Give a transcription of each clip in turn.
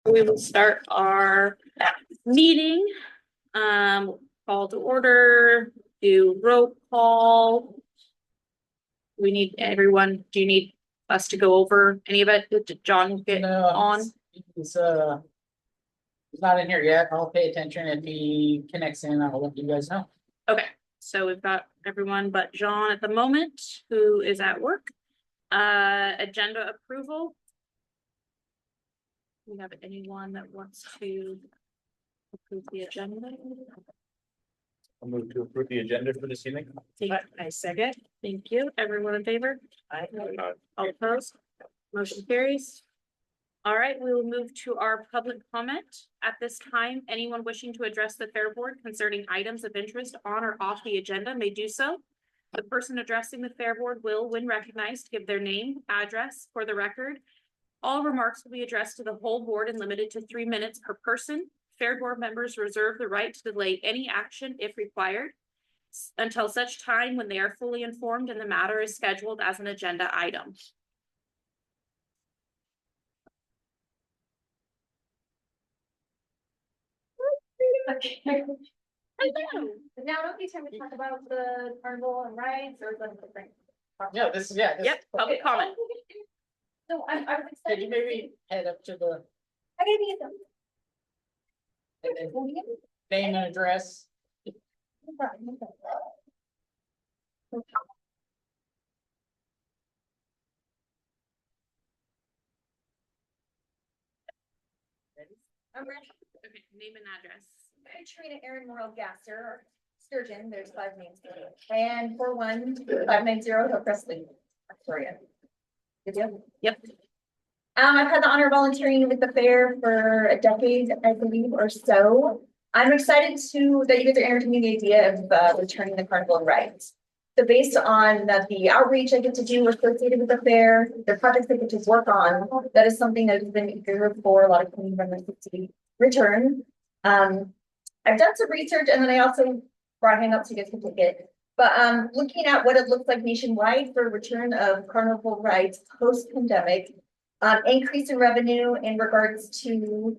We will start our meeting. Call to order, do roll call. We need everyone. Do you need us to go over any of it? Did John get on? He's not in here yet. I'll pay attention. If he connects in, I'll let you guys know. Okay, so we've got everyone but John at the moment, who is at work. Agenda approval. We have anyone that wants to approve the agenda? I'll move to approve the agenda for this evening. I second. Thank you. Everyone in favor? Aye. All opposed? Motion carries. All right, we will move to our public comment. At this time, anyone wishing to address the Fair Board concerning items of interest on or off the agenda may do so. The person addressing the Fair Board will, when recognized, give their name, address for the record. All remarks will be addressed to the whole board and limited to 3 minutes per person. Fair Board members reserve the right to delay any action if required until such time when they are fully informed and the matter is scheduled as an agenda item. Okay. Now don't be time to talk about the carnival and rides or the different. Yeah, this is Yep, public comment. So I was Could excited. you maybe head up to the I gotta be at them. name and address? I'm ready. Okay, name and address. Trina Aaron Morel Gasser, Sturgeon, there's 5 names. And 41590 Hillcrest Lane, Victoria. Good deal? Yep. I've had the honor of volunteering with the fair for a decade, I believe, or so. I'm excited that you guys are entertaining the idea of returning the carnival and rides. So based on the outreach I get to do associated with the fair, the projects I get to work on, that is something that has been eager for a lot of community members to return. I've done some research and then I also brought hangouts so you guys can take it. But looking at what it looks like nationwide for return of carnival rides post-pandemic, increase in revenue in regards to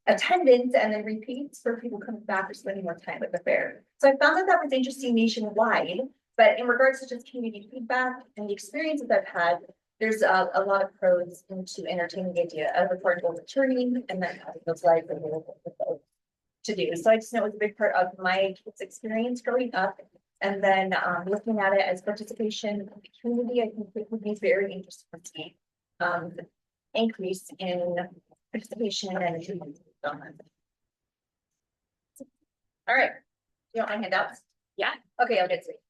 attendance and then repeats for people coming back or spending more time at the fair. So I found that was interesting nationwide, but in regards to just community feedback and the experiences I've had, there's a lot of pros into entertaining the idea of a carnival returning and then having those lives available for folks to do. So I just know it was a big part of my kids' experience growing up. And then looking at it as participation in the community, I think it would be very interesting to see the increase in participation and achievement. All right. You want my handouts? Yeah. Okay, I'll get to it.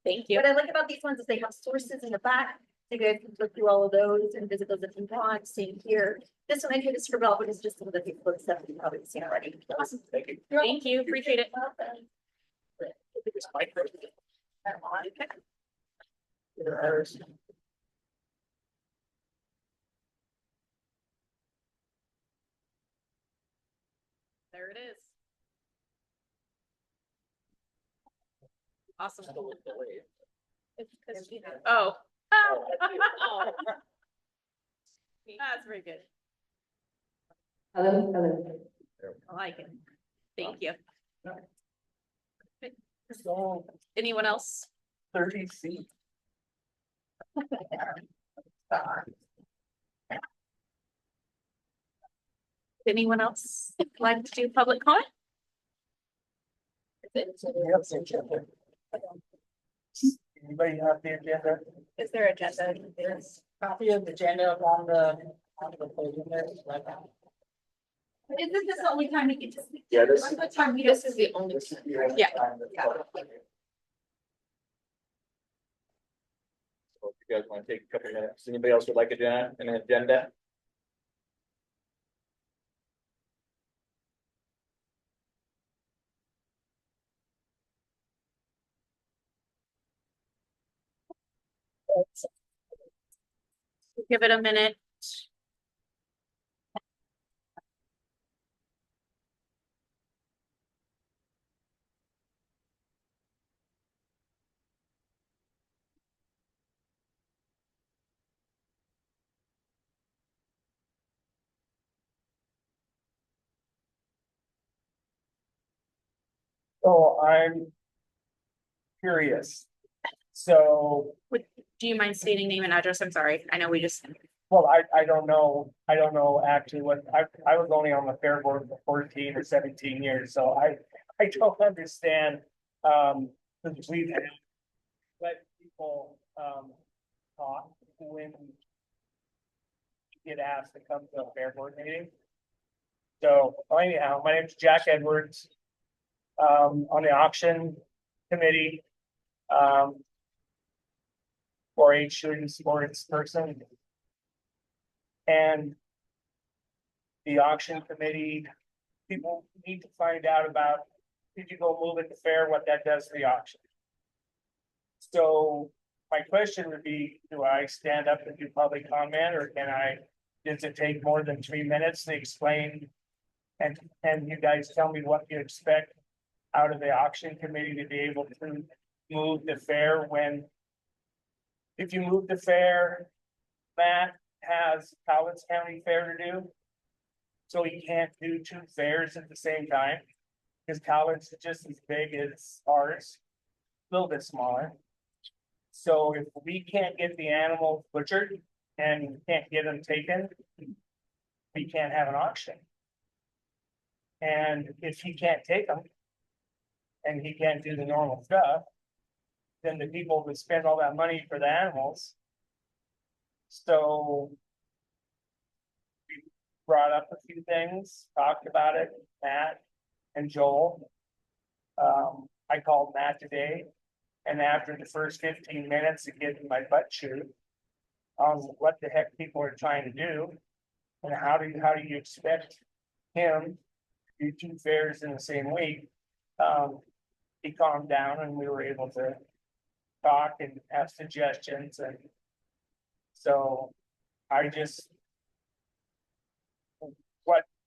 Thank you. What I like about these ones is they have sources in the back. So you guys can look through all of those and visit those if you want. Same here. This one I did is for Bell, but it's just some of the Facebook stuff you've probably seen already. Awesome. Thank you. Thank you. Appreciate it. There it is. Awesome. Oh. That's very good. Hello. I like it. Thank you. So Anyone else? 30 feet. Anyone else like to do public comment? Anybody have the agenda? Is there agenda? There's copy of the agenda on the podium there. Isn't this the only time we get to speak? Yeah, this This is the only. Yeah. So if you guys want to take a couple minutes, anybody else would like an agenda? Give it a minute. So I'm curious. So, Do you mind stating name and address? I'm sorry. I know we just, well, I don't know actually what, I was only on the fair board for 14 or 17 years, so I don't understand. Because we've had let people, talk when get asked to come to a fair board meeting. So anyhow, my name's Jack Edwards. On the auction committee. 4-H shooting sports person. And the auction committee, people need to find out about, if you go move at the fair, what that does to the auction. So my question would be, do I stand up and do public comment, or does it take more than 3 minutes to explain? And you guys tell me what you expect out of the auction committee to be able to move the fair when. If you move the fair, Matt has Cowlitz County Fair to do. So he can't do 2 fairs at the same time. Because Cowlitz is just as big as ours, a little bit smaller. So if we can't get the animals butchered and can't get them taken, we can't have an auction. And if he can't take them, and he can't do the normal stuff, then the people would spend all that money for the animals. So we brought up a few things, talked about it, Matt and Joel. I called Matt today, and after the first 15 minutes of getting my butt chewed on what the heck people are trying to do, and how do you expect him to do 2 fairs in the same week? He calmed down, and we were able to talk and have suggestions, and so I just,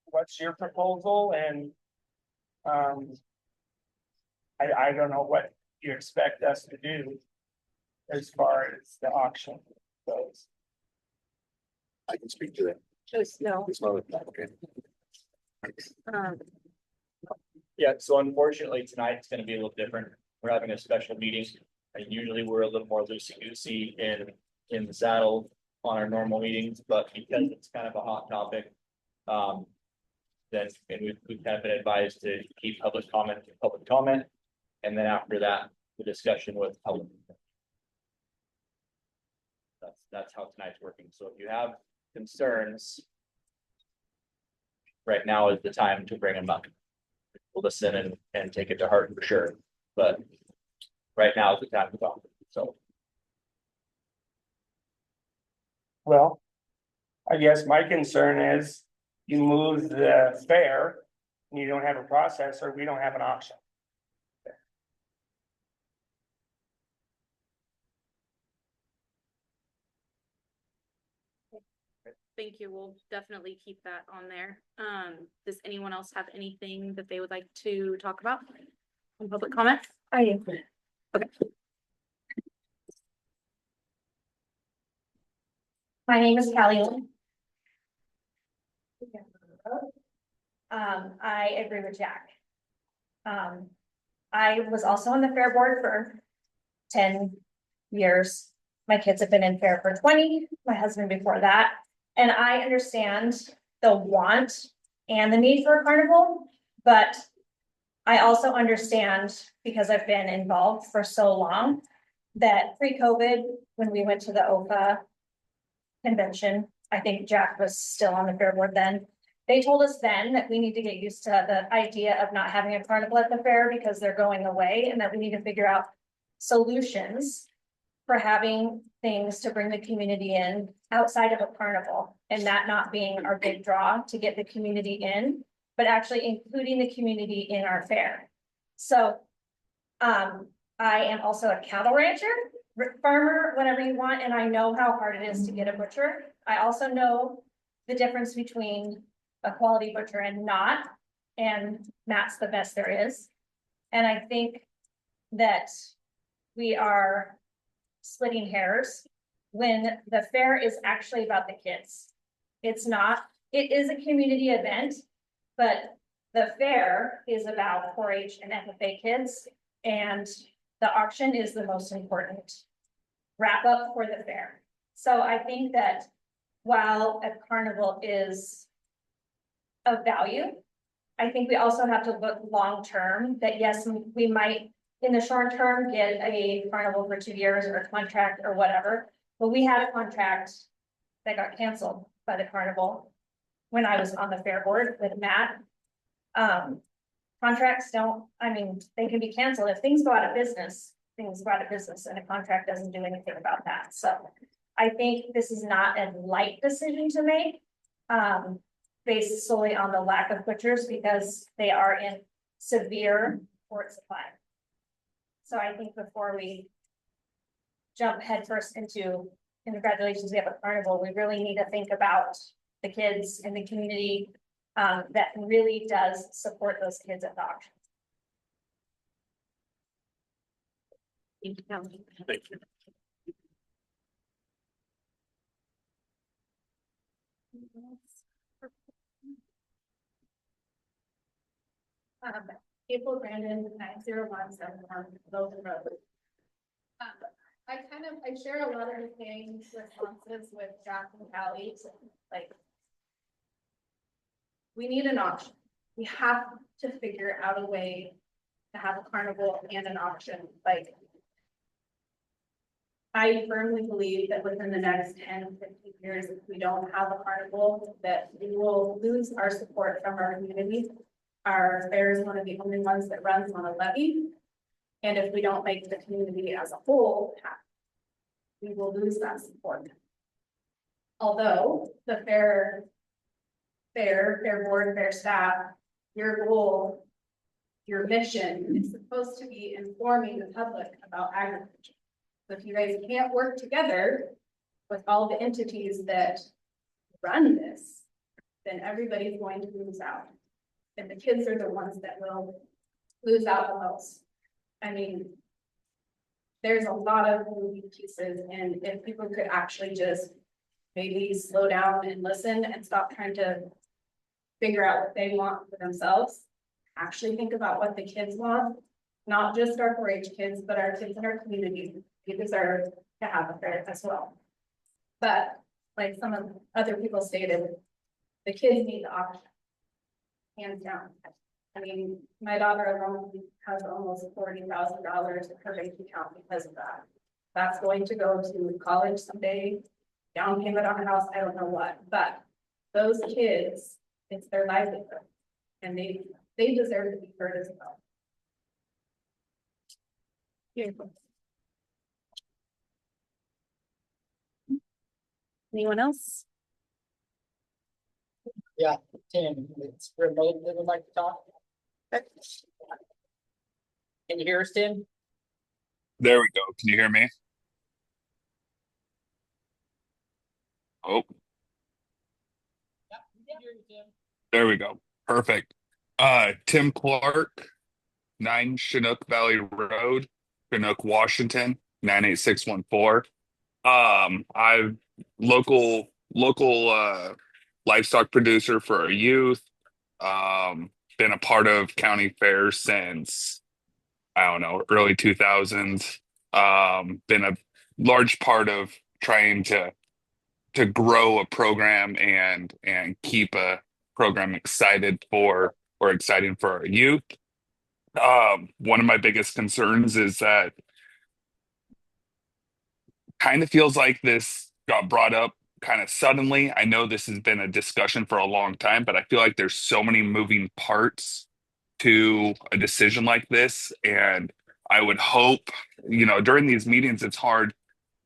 what's your proposal? And I don't know what you expect us to do as far as the auction goes. I can speak to that. just no. It's not, okay. Um, Yeah, so unfortunately, tonight it's gonna be a little different. We're having a special meeting. And usually we're a little more loosey-goosey in the saddle on our normal meetings, but because it's kind of a hot topic. Then, and we've kind of been advised to keep public comment to public comment. And then after that, the discussion with public. That's how tonight's working. So if you have concerns. Right now is the time to bring them up. We'll listen and take it to heart for sure, but right now is the time to talk, so. Well, I guess my concern is you move the fair and you don't have a processor, we don't have an auction. Thank you. We'll definitely keep that on there. Does anyone else have anything that they would like to talk about in public comment? I do. Okay. My name is Callie Lynn. I agree with Jack. I was also on the fair board for 10 years. My kids have been in fair for 20, my husband before that. And I understand the want and the need for a carnival, but I also understand, because I've been involved for so long, that pre-COVID, when we went to the OFA convention, I think Jack was still on the fair board then. They told us then that we need to get used to the idea of not having a carnival at the fair because they're going away, and that we need to figure out solutions for having things to bring the community in outside of a carnival, and that not being our big draw to get the community in, but actually including the community in our fair. So I am also a cattle rancher, farmer, whatever you want, and I know how hard it is to get a butcher. I also know the difference between a quality butcher and not, and Matt's the best there is. And I think that we are splitting hairs when the fair is actually about the kids. It's not, it is a community event, but The fair is about 4-H and FFA kids, and the auction is the most important wrap up for the fair. So I think that while a carnival is of value, I think we also have to look long-term, that yes, we might in the short term get a carnival for 2 years or a contract or whatever, but we had a contract that got canceled by the carnival when I was on the fair board with Matt. Contracts don't, I mean, they can be canceled. If things go out of business, things go out of business, and a contract doesn't do anything about that. So I think this is not a light decision to make, based solely on the lack of butchers, because they are in severe port supply. So I think before we jump headfirst into congratulations, we have a carnival, we really need to think about the kids in the community that really does support those kids at the auction. Thank you, Kelly. Thank you. April Brandon, 90171 Golden Road. I share a lot of the same responses with Jack and Callie, like. We need an auction. We have to figure out a way to have a carnival and an auction, like. I firmly believe that within the next 10, 15 years, if we don't have a carnival, that we will lose our support from our community. Our fair is one of the only ones that runs on a levy. And if we don't make the community as a whole happy, we will lose that support. Although the fair board, fair staff, your goal, your mission is supposed to be informing the public about agriculture. So if you guys can't work together with all the entities that run this, then everybody's going to lose out. And the kids are the ones that will lose out the most. I mean, there's a lot of moving pieces, and if people could actually just maybe slow down and listen and stop trying to figure out what they want for themselves, actually think about what the kids want, not just our 4-H kids, but our kids in our community. They deserve to have a fair as well. But like some of the other people stated, the kids need the auction, hands down. I mean, my daughter alone has almost $40,000 in her bank account because of that. That's going to go to college someday, down payment on a house, I don't know what, but those kids, it's their livelihood, and they deserve to be heard as well. Beautiful. Anyone else? Yeah, Tim, it's remote that would like to talk. Can you hear us, Tim? There we go. Can you hear me? Oh, Yeah, we can hear you, Tim. there we go. Perfect. Tim Clark, 9 Chinook Valley Road, Chinook, Washington, 98614. I'm local livestock producer for our youth. Been a part of county fairs since, I don't know, early 2000s. Been a large part of trying to grow a program and keep a program exciting for our youth. One of my biggest concerns is that kind of feels like this got brought up kind of suddenly. I know this has been a discussion for a long time, but I feel like there's so many moving parts to a decision like this. And I would hope, during these meetings, it's hard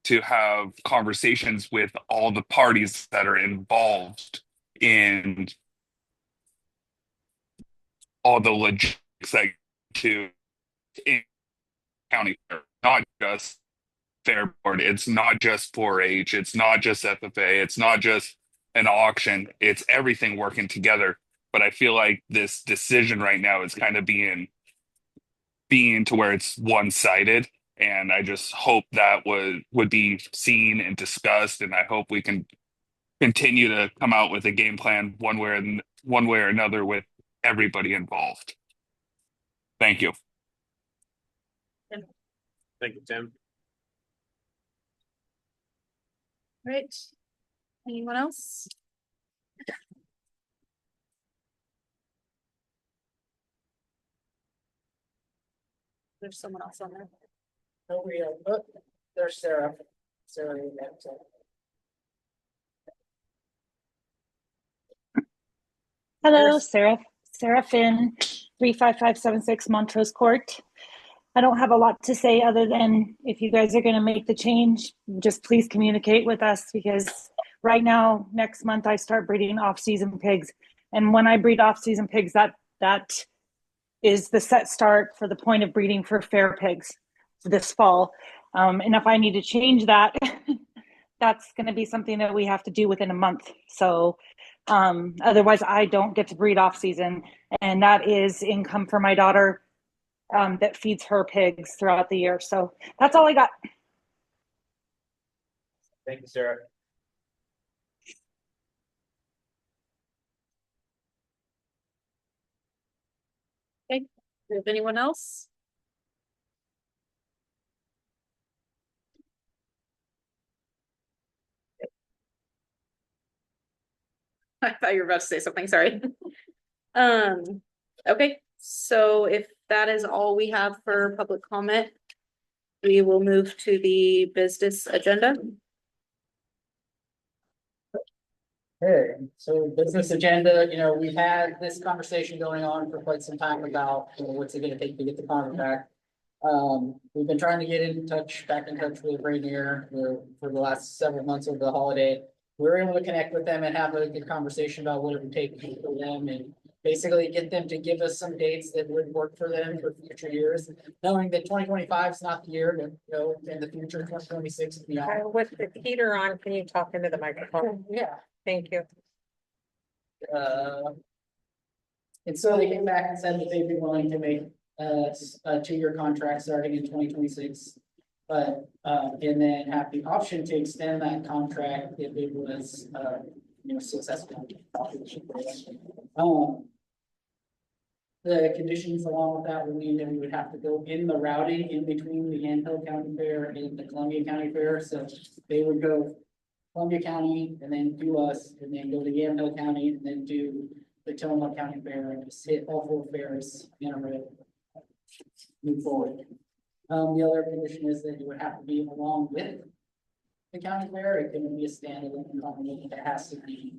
to have conversations with all the parties that are involved in all the logistics that to in county fair, not just fair board. It's not just 4-H. It's not just FFA. It's not just an auction. It's everything working together. But I feel like this decision right now is kind of being to where it's one-sided. And I just hope that would be seen and discussed. And I hope we can continue to come out with a game plan one way or another with everybody involved. Thank you. Thank you, Tim. Right. Anyone else? There's someone else on there. Oh, yeah, but there's Sarah. Sarah, you got to- Hello, Yes. Sarah Finn, 35576 Montrose Court. I don't have a lot to say other than if you guys are going to make the change, just please communicate with us, because right now, next month, I start breeding off-season pigs. And when I breed off-season pigs, that is the set start for the point of breeding for fair pigs this fall. And if I need to change that, that's going to be something that we have to do within a month. So otherwise I don't get to breed off season, and that is income for my daughter that feeds her pigs throughout the year. So that's all I got. Thank you, Sarah. Okay, is anyone else? I thought you were about to say something, sorry. Okay, so if that is all we have for public comment, we will move to the business agenda. Okay, so business agenda, we've had this conversation going on for quite some time about, what's it gonna take to get the contract. We've been trying to get back in touch with Rainier for the last several months over the holiday. We were able to connect with them and have a good conversation about what it would take for them, and basically get them to give us some dates that would work for them for future years. Knowing that 2025 is not the year, but in the future, 2026 and beyond. With the heater on, can you talk into the microphone? Yeah. Thank you. And so they came back and said that they'd be willing to make a 2-year contract starting in 2026. But and then have the option to extend that contract if it was successful. The conditions along with that would mean that we would have to go in the routing in between the Anthill County Fair and the Columbia County Fair. So they would go Columbia County and then do us, and then go to Yamhill County and then do the Tillamook County Fair, and just hit all 4 fairs in a row. Move forward. The other condition is that you would have to be along with the county fair. It couldn't be a standalone company. It has to be.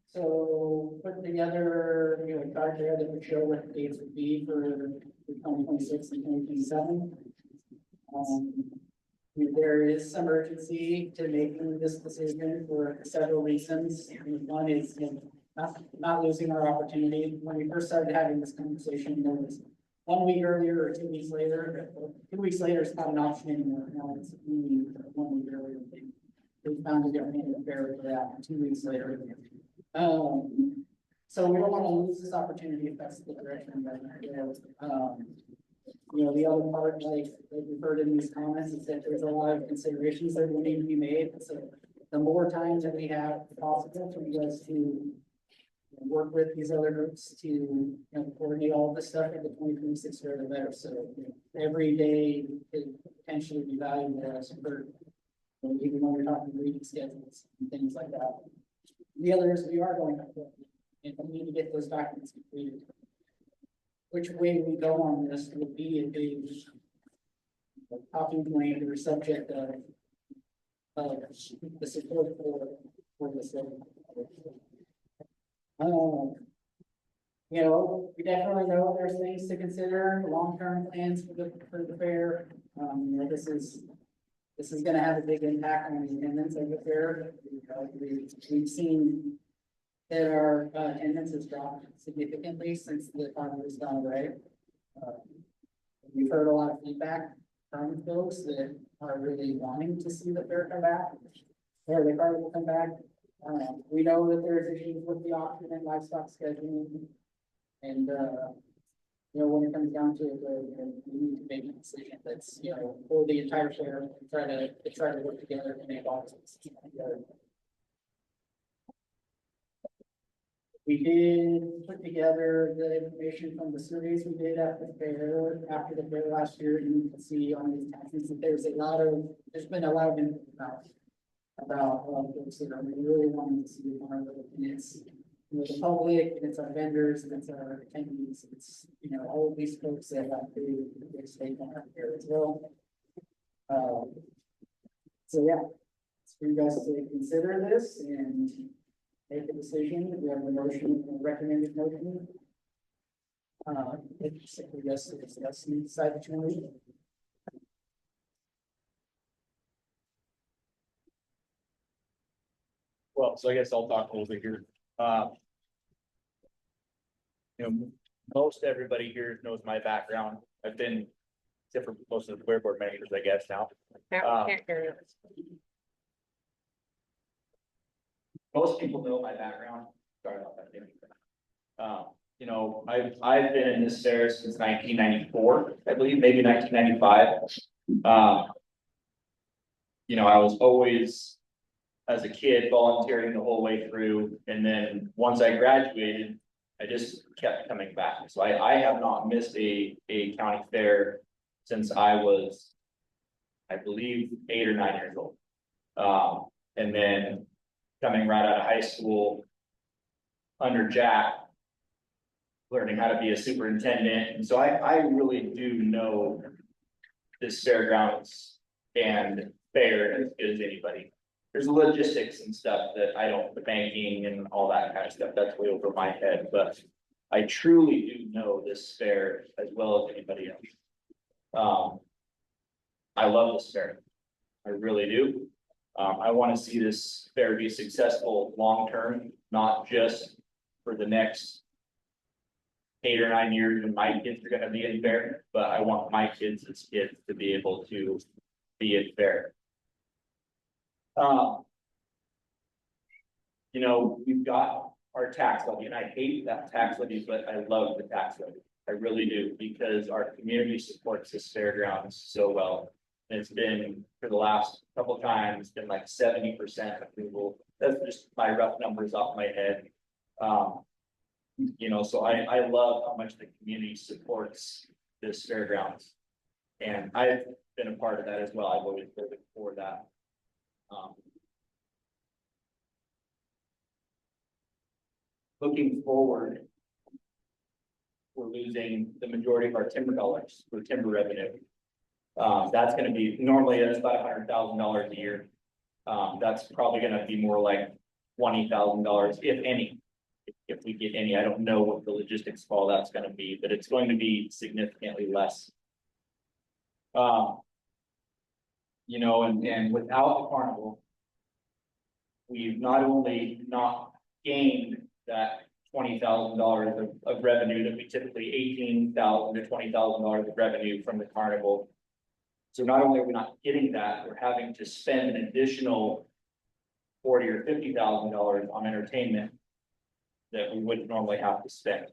So put together, a chart there that would show what the dates would be for 2026 and 2027. There is some urgency to making this decision for several reasons. One is not losing our opportunity. When we first started having this conversation, there was 1 week earlier or 2 weeks later. 2 weeks later is not an option anymore. Now it's 1 week earlier. We found a different fair for that 2 weeks later. So we don't want to lose this opportunity if that's the direction that the other part, like we've heard in these comments, is that there's a lot of considerations that will need to be made. So the more time that we have possible for you guys to work with these other groups to coordinate all this stuff at the 2026 fair, the better. So every day could potentially be valuable to us for even when we're talking reading schedules and things like that. The other is we are going to, and we need to get those documents completed. Which way we go on this would be a big talking point or subject of the support for this. We definitely know there's things to consider, long-term plans for the fair. This is going to have a big impact on the attendance of the fair. We've seen that our attendance has dropped significantly since the carnival has gone away. We've heard a lot of feedback from folks that are really wanting to see the fair come back, or the carnival come back. We know that there's issues with the auction and livestock scheduling, and when it comes down to it, we need to make a decision that's for the entire fair, and try to work together to make all this together. We did put together the information from the surveys we did at the fair, after the fair last year, and you can see on these taxes that there's been a lot of input about, folks that are really wanting to see the carnival, and it's, the public, and it's our vendors, and it's our attendees, it's, all of these folks that have to, they stay on our fair as well. So yeah, it's for you guys to consider this and make a decision. We have a motion, a recommended motion. It's, I guess, that's the side between. Well, so I guess I'll talk a little bit here. Most everybody here knows my background. I've been, except for most of the fair board managers, I guess now. Can't hear you. Most people know my background. Sorry about that. I've been in this fair since 1994, I believe, maybe 1995. I was always, as a kid, volunteering the whole way through, and then once I graduated, I just kept coming back. So I have not missed a county fair since I was, I believe, 8 or 9 years old. And then coming right out of high school under Jack, learning how to be a superintendent. And so I really do know this fairgrounds and fair as good as anybody. There's logistics and stuff that I don't, the banking and all that kind of stuff, that's way over my head, but I truly do know this fair as well as anybody else. I love this fair. I really do. I want to see this fair be successful long-term, not just for the next 8 or 9 years when my kids are going to be in fair, but I want my kids as kids to be able to be in fair. We've got our tax levy, and I hate that tax levy, but I love the tax levy. I really do, because our community supports this fairgrounds so well. And it's been, for the last couple of times, been like 70% approval. That's just my rough numbers off my head. So I love how much the community supports this fairgrounds. And I've been a part of that as well. I've always voted for that. Looking forward, we're losing the majority of our timber dollars for timber revenue. That's going to be, normally that's about $100,000 a year. That's probably going to be more like $20,000, if any. If we get any, I don't know what the logistics of all that's going to be, but it's going to be significantly less. And without the carnival, we've not only not gained that $20,000 of revenue that we typically $18,000 to $20,000 of revenue from the carnival. So not only are we not getting that, we're having to spend an additional $40,000 or $50,000 on entertainment that we wouldn't normally have to spend.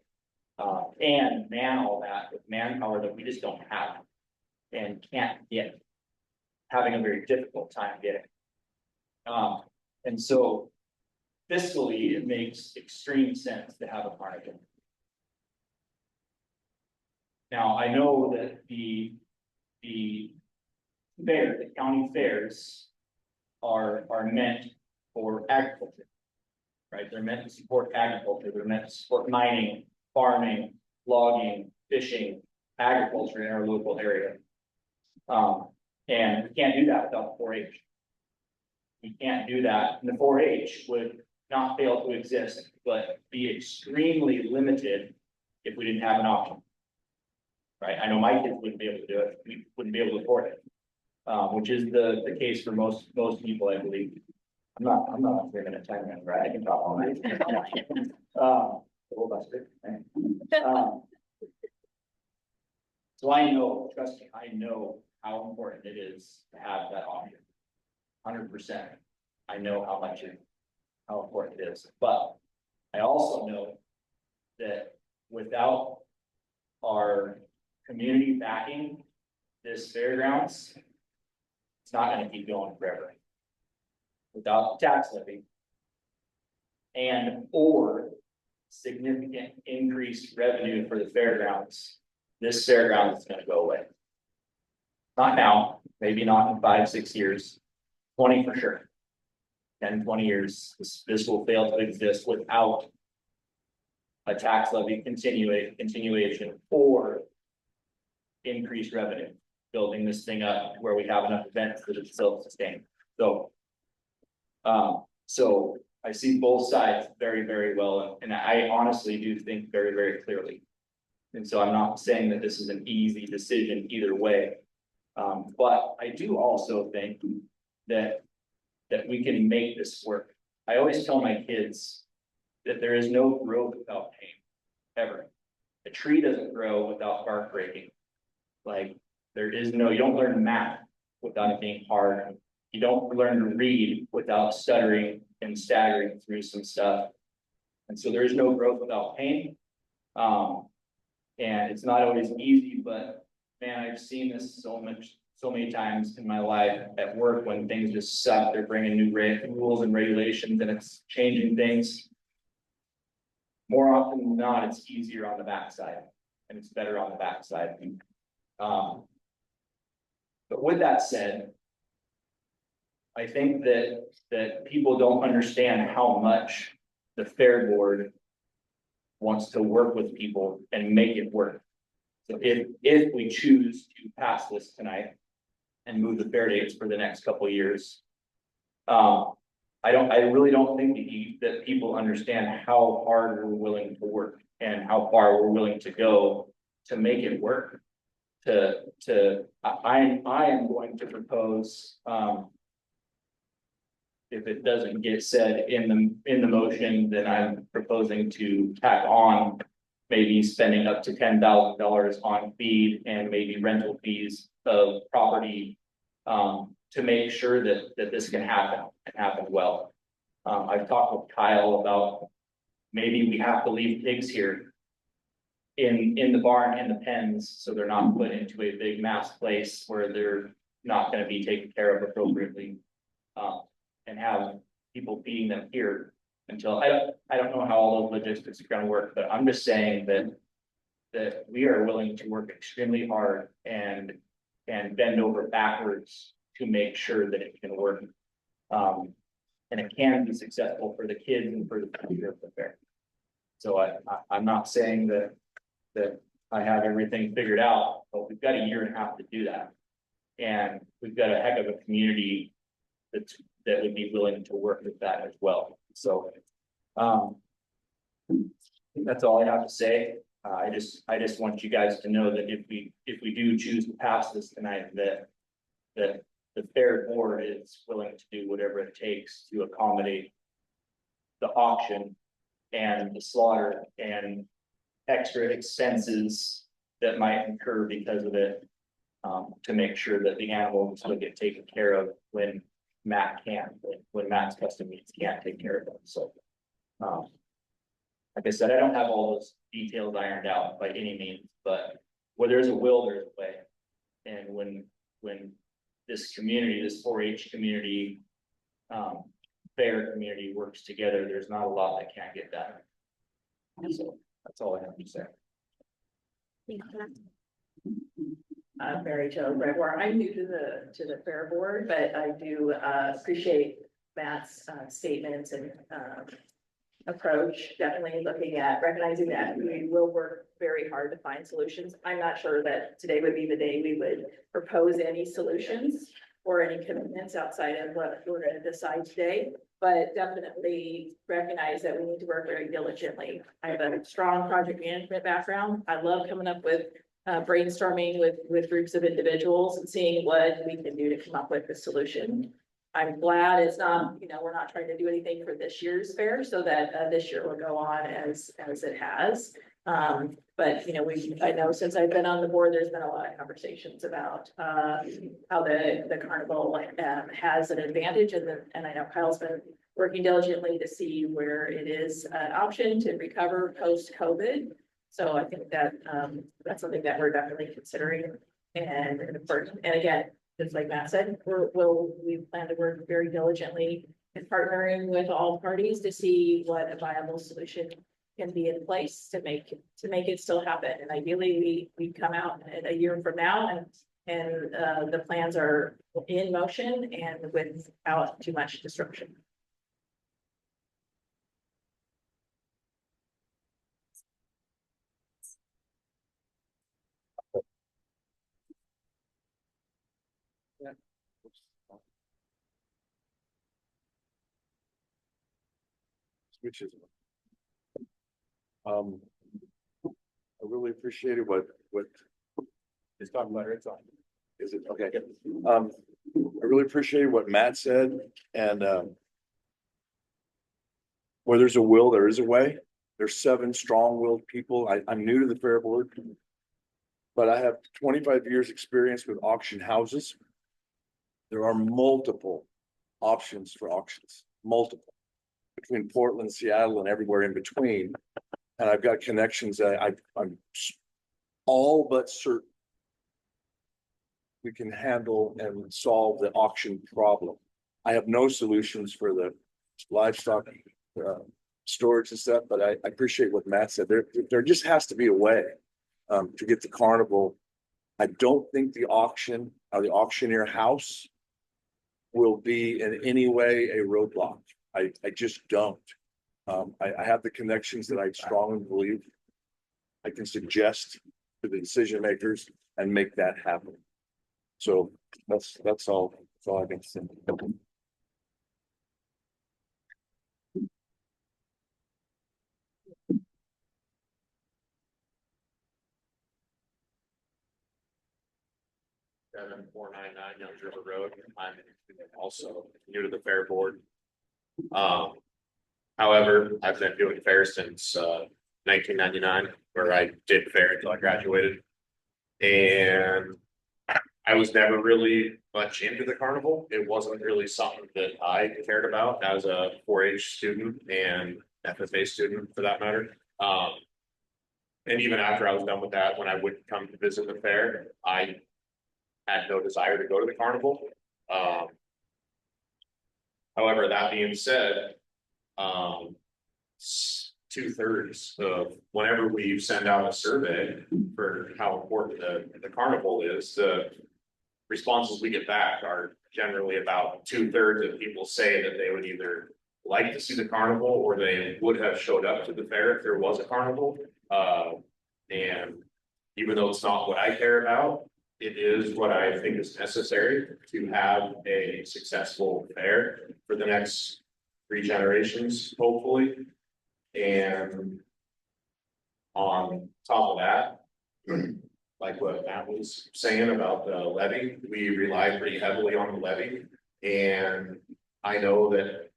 And man, all that with manpower that we just don't have and can't get, having a very difficult time getting. And so fiscally, it makes extreme sense to have a carnival. Now, I know that the county fairs are meant for agriculture, right? They're meant to support agriculture. They're meant to support mining, farming, logging, fishing, agriculture in our local area. And we can't do that without the 4-H. We can't do that. And the 4-H would not fail to exist, but be extremely limited if we didn't have an option. Right? I know my kids wouldn't be able to do it. We wouldn't be able to afford it, which is the case for most people, I believe. I'm not a 3-minute time man, right? I can talk all night. So I know, trust me, I know how important it is to have that option. 100%. I know how important it is, but I also know that without our community backing this fairgrounds, it's not going to keep going forever. Without the tax levy or significant increased revenue for the fairgrounds, this fairground is gonna go away. Not now, maybe not in 5, 6 years, 20 for sure. 10, 20 years, this will fail to exist without a tax levy continuation or increased revenue, building this thing up where we have enough events that it's self-sustained. So I see both sides very, very well, and I honestly do think very, very clearly. And so I'm not saying that this is an easy decision either way. But I do also think that we can make this work. I always tell my kids that there is no growth without pain, ever. A tree doesn't grow without bark breaking. Like, you don't learn math without it being hard. You don't learn to read without stuttering and staggering through some stuff. And so there is no growth without pain. And it's not always easy, but man, I've seen this so many times in my life at work when things just suck. They're bringing new rules and regulations and it's changing things. More often than not, it's easier on the backside and it's better on the backside. But with that said, I think that people don't understand how much the fair board wants to work with people and make it work. So if we choose to pass this tonight and move the fair dates for the next couple of years, I really don't think that people understand how hard we're willing to work and how far we're willing to go to make it work. I am going to propose, if it doesn't get said in the motion, then I'm proposing to tack on maybe spending up to $10,000 on feed and maybe rental fees of property to make sure that this can happen and happen well. I've talked with Kyle about maybe we have to leave pigs here in the barn, in the pens, so they're not put into a big mass place where they're not going to be taken care of appropriately, and have people feeding them here until I don't know how all those logistics are going to work, but I'm just saying that we are willing to work extremely hard and bend over backwards to make sure that it can work. And it can be successful for the kids and for the future of the fair. So I'm not saying that I have everything figured out, but we've got a year and a half to do that. And we've got a heck of a community that would be willing to work with that as well. So I think that's all I have to say. I just want you guys to know that if we do choose to pass this tonight, that the fair board is willing to do whatever it takes to accommodate the auction and the slaughter and extra expenses that might incur because of it, to make sure that the animals will get taken care of when Matt's custom meats can't take care of them. So, like I said, I don't have all those details ironed out by any means, but where there's a will, there's a way. And when this community, this 4-H community, fair community works together, there's not a lot that can't get done. So that's all I have to say. Mary Jo Gregoire. I'm new to the fair board, but I do appreciate Matt's statements and approach. Definitely looking at recognizing that we will work very hard to find solutions. I'm not sure that today would be the day we would propose any solutions or any commitments outside of what we're going to decide today, but definitely recognize that we need to work very diligently. I have a strong project management background. I love coming up with brainstorming with groups of individuals and seeing what we can do to come up with a solution. I'm glad it's not, we're not trying to do anything for this year's fair so that this year will go on as it has. But I know since I've been on the board, there's been a lot of conversations about how the carnival has an advantage, and I know Kyle's been working diligently to see where it is an option to recover post-COVID. So I think that that's something that we're definitely considering. And again, just like Matt said, we plan to work very diligently in partnering with all parties to see what a viable solution can be in place to make it still happen. And ideally, we come out in a year from now and the plans are in motion and without too much disruption. Which is. I really appreciated what. Just talk about it, it's on. Is it, okay. I really appreciated what Matt said, and, where there's a will, there is a way. There's 7 strong-willed people. I'm new to the fair board. But I have 25 years experience with auction houses. There are multiple options for auctions, multiple. Between Portland, Seattle, and everywhere in between. And I've got connections that I'm all but certain we can handle and solve the auction problem. I have no solutions for the livestock storage and stuff, but I appreciate what Matt said. There just has to be a way to get the carnival. I don't think the auction or the auctioneer house will be in any way a roadblock. I just don't. I have the connections that I strongly believe I can suggest to the decision makers and make that happen. So that's all I can say. 7499 Youngs River Road. I'm also new to the fair board. However, I've been doing fair since 1999, where I did fair until I graduated. And I was never really much into the carnival. It wasn't really something that I cared about as a 4-H student and FFA student for that matter. And even after I was done with that, when I would come to visit the fair, I had no desire to go to the carnival. However, that being said, 2/3 of whenever we send out a survey for how important the carnival is, the responses we get back are generally about 2/3 of people say that they would either like to see the carnival or they would have showed up to the fair if there was a carnival. And even though it's not what I care about, it is what I think is necessary to have a successful fair for the next 3 generations, hopefully. And on top of that, like what Matt was saying about the levy, we rely pretty heavily on the levy. And I know that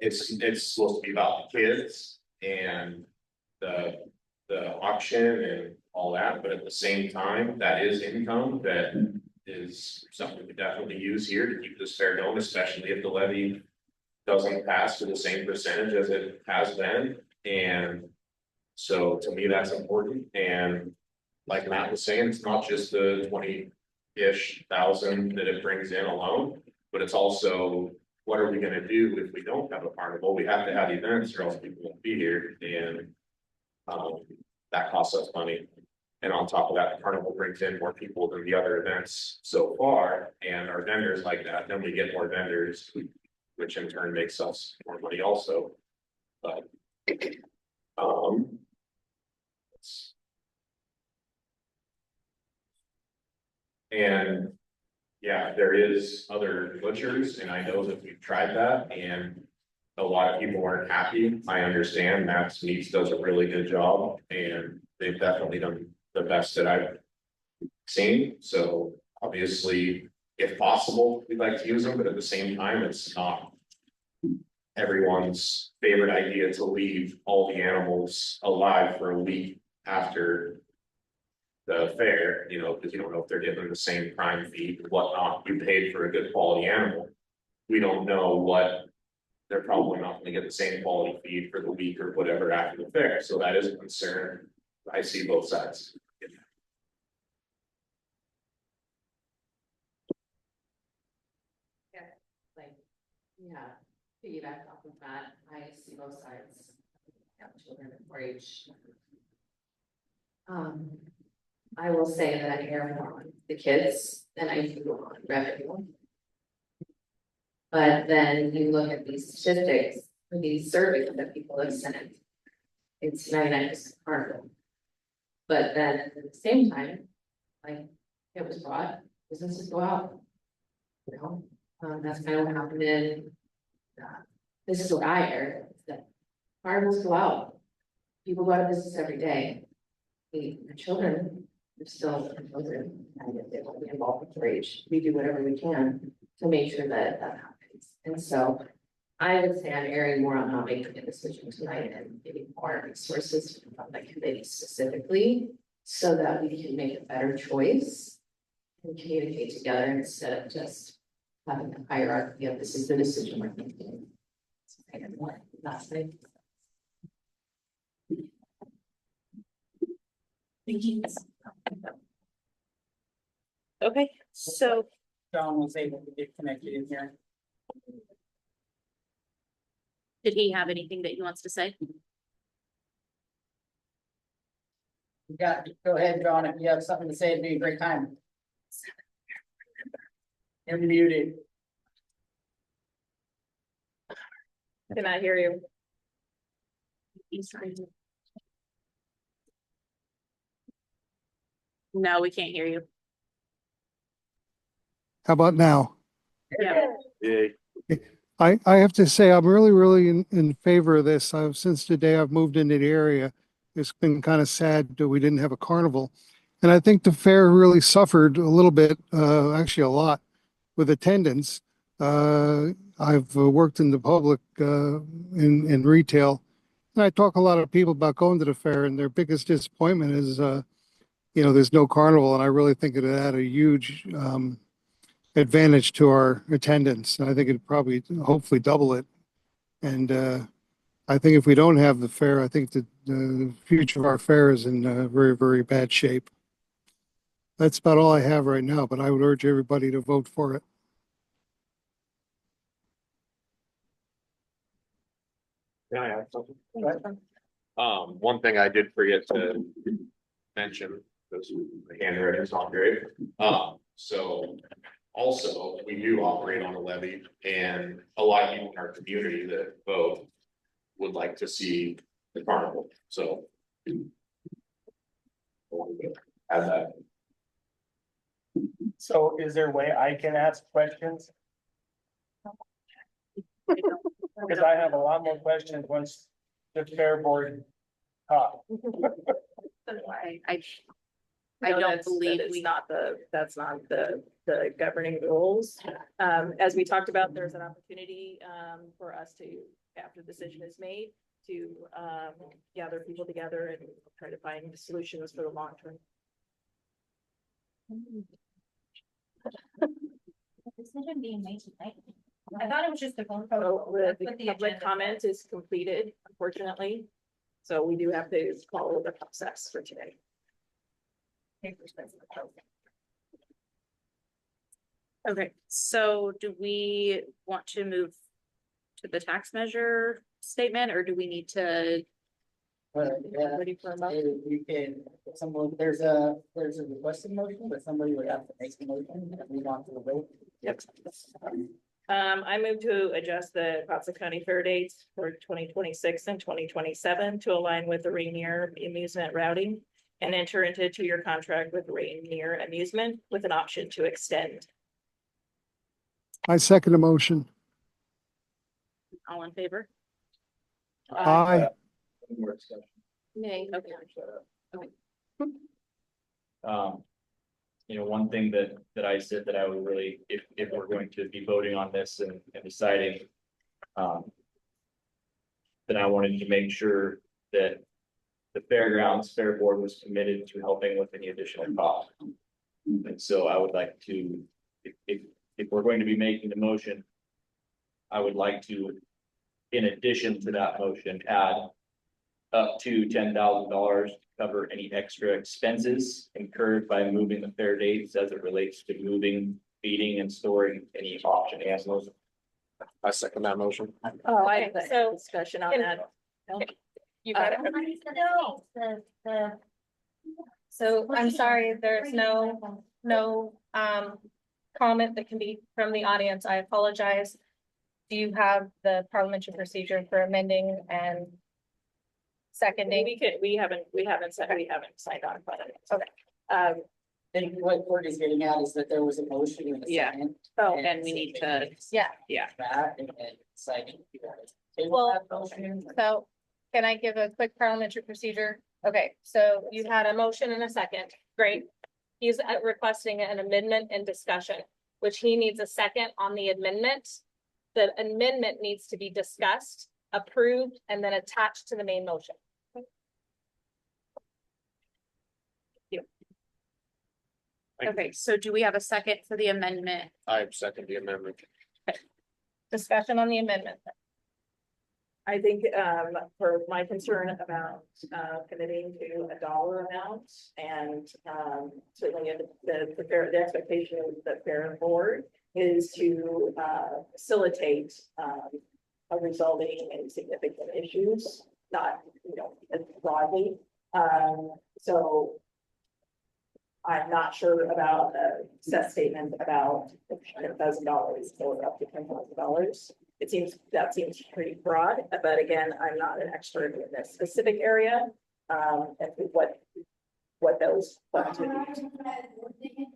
it's supposed to be about the kids and the auction and all that, but at the same time, that is income that is something we definitely use here to keep this fair going, especially if the levy doesn't pass to the same percentage as it has been. And so to me, that's important. And like Matt was saying, it's not just the 20-ish thousand that it brings in alone, but it's also what are we going to do if we don't have a carnival? We have to have events or else people won't be here. And that costs us money. And on top of that, the carnival brings in more people than the other events so far, and our vendors like that. Then we get more vendors, which in turn makes us more money also. But and yeah, there is other butchers, and I know that we've tried that, and a lot of people aren't happy. I understand Matt's Meats does a really good job, and they've definitely done the best that I've seen. So obviously, if possible, we'd like to use them, but at the same time, it's not everyone's favorite idea to leave all the animals alive for a week after the fair, you know, because you don't know if they're getting the same prime feed and whatnot. You paid for a good quality animal. We don't know what they're probably not going to get the same quality feed for the week or whatever after the fair. So that is a concern. I see both sides. Yeah, piggyback off of that, I see both sides. have children at 4-H. I will say that I err more on the kids than I do on revenue. But then you look at these statistics, or these surveys that people have sent. It's 99% harmful. But then at the same time, like it was brought, businesses go out. You know, that's kind of what happened in. This is what I heard, is that carnivals go out. People go out of business every day. The children are still children, and if they want to be involved with 4-H, we do whatever we can to make sure that that happens. And so I would say I'm erring more on not making a decision tonight and getting more resources from the committee specifically, so that we can make a better choice and communicate together instead of just having a hierarchy of this is the decision we're making. I don't want that's it. Okay, so John was able to get connected in here. did he have anything that he wants to say? You got, go ahead, John, if you have something to say, it'd be a great time. You're muted. Can I hear you? No, we can't hear you. How about now? Yeah. Yeah. I have to say, I'm really in favor of this. Since the day I've moved into the area, it's been kind of sad that we didn't have a carnival. And I think the fair really suffered a little bit, actually a lot, with attendance. I've worked in the public, in retail. And I talk a lot of people about going to the fair, and their biggest disappointment is, there's no carnival. And I really think it had a huge, advantage to our attendance. I think it'd probably hopefully double it. And I think if we don't have the fair, I think that the future of our fair is in very bad shape. That's about all I have right now, but I would urge everybody to vote for it. Can I add something? One thing I did forget to mention, because the handwriting is not great. So also, we do operate on a levy, and a lot of people in our community that vote would like to see the carnival, so. Add that. So is there a way I can ask questions? Because I have a lot more questions once the fair board talk. I No, don't that's believe that is we- not that's not the governing rules. As we talked about, there's an opportunity for us to, after the decision is made, to gather people together and try to find solutions for the long term. Decision being made tonight. I thought it was just a phone So call. the That's what the public agenda comment says. is completed, unfortunately. So we do have to follow the process for today. Okay, so do we want to move to the tax measure statement, or do we need to? Yeah, Ready for a motion? you can, there's a requested motion, but somebody would have to make the motion if we want to vote. Yep. I move to adjust the Clatsop County Fair dates for 2026 and 2027 to align with the Rainier Amusement routing and enter into a 2-year contract with Rainier Amusement with an option to extend. I second the motion. All in favor? Aye. More discussion. Nay, okay. One thing that I said that I would really, if we're going to be voting on this and deciding, then I wanted to make sure that the fairgrounds fair board was committed to helping with any additional cost. And so I would like to, if we're going to be making the motion, I would like to, in addition to that motion, add up to $10,000 to cover any extra expenses incurred by moving the fair dates as it relates to moving, feeding, and storing any auction animals. I second that motion. Oh, Okay, so discussion on can- that. You got it? So I'm sorry, there's no comment that can be from the audience. I apologize. Do you have the parliamentary procedure for amending and seconding? We haven't signed on, but. Okay. I think what Courtney's getting at is that there was a motion in the Yeah. second. Oh, and we need to, Yeah. yeah. That and it's like. Table Well, that motion. So can I give a quick parliamentary procedure? Okay, so you had a motion and a second. Great. He's requesting an amendment and discussion, which he needs a second on the amendment. The amendment needs to be discussed, approved, and then attached to the main motion. Okay, so do we have a second for the amendment? I second the amendment. Discussion on the amendment. I think, for my concern about, committing to a dollar amount and, certainly the expectation of the fair board is to, facilitate, resolving any significant issues, not, broadly. So I'm not sure about a set statement about $10,000 or up to $10,000. That seems pretty broad, but again, I'm not an expert in this specific area. And what those funds would be.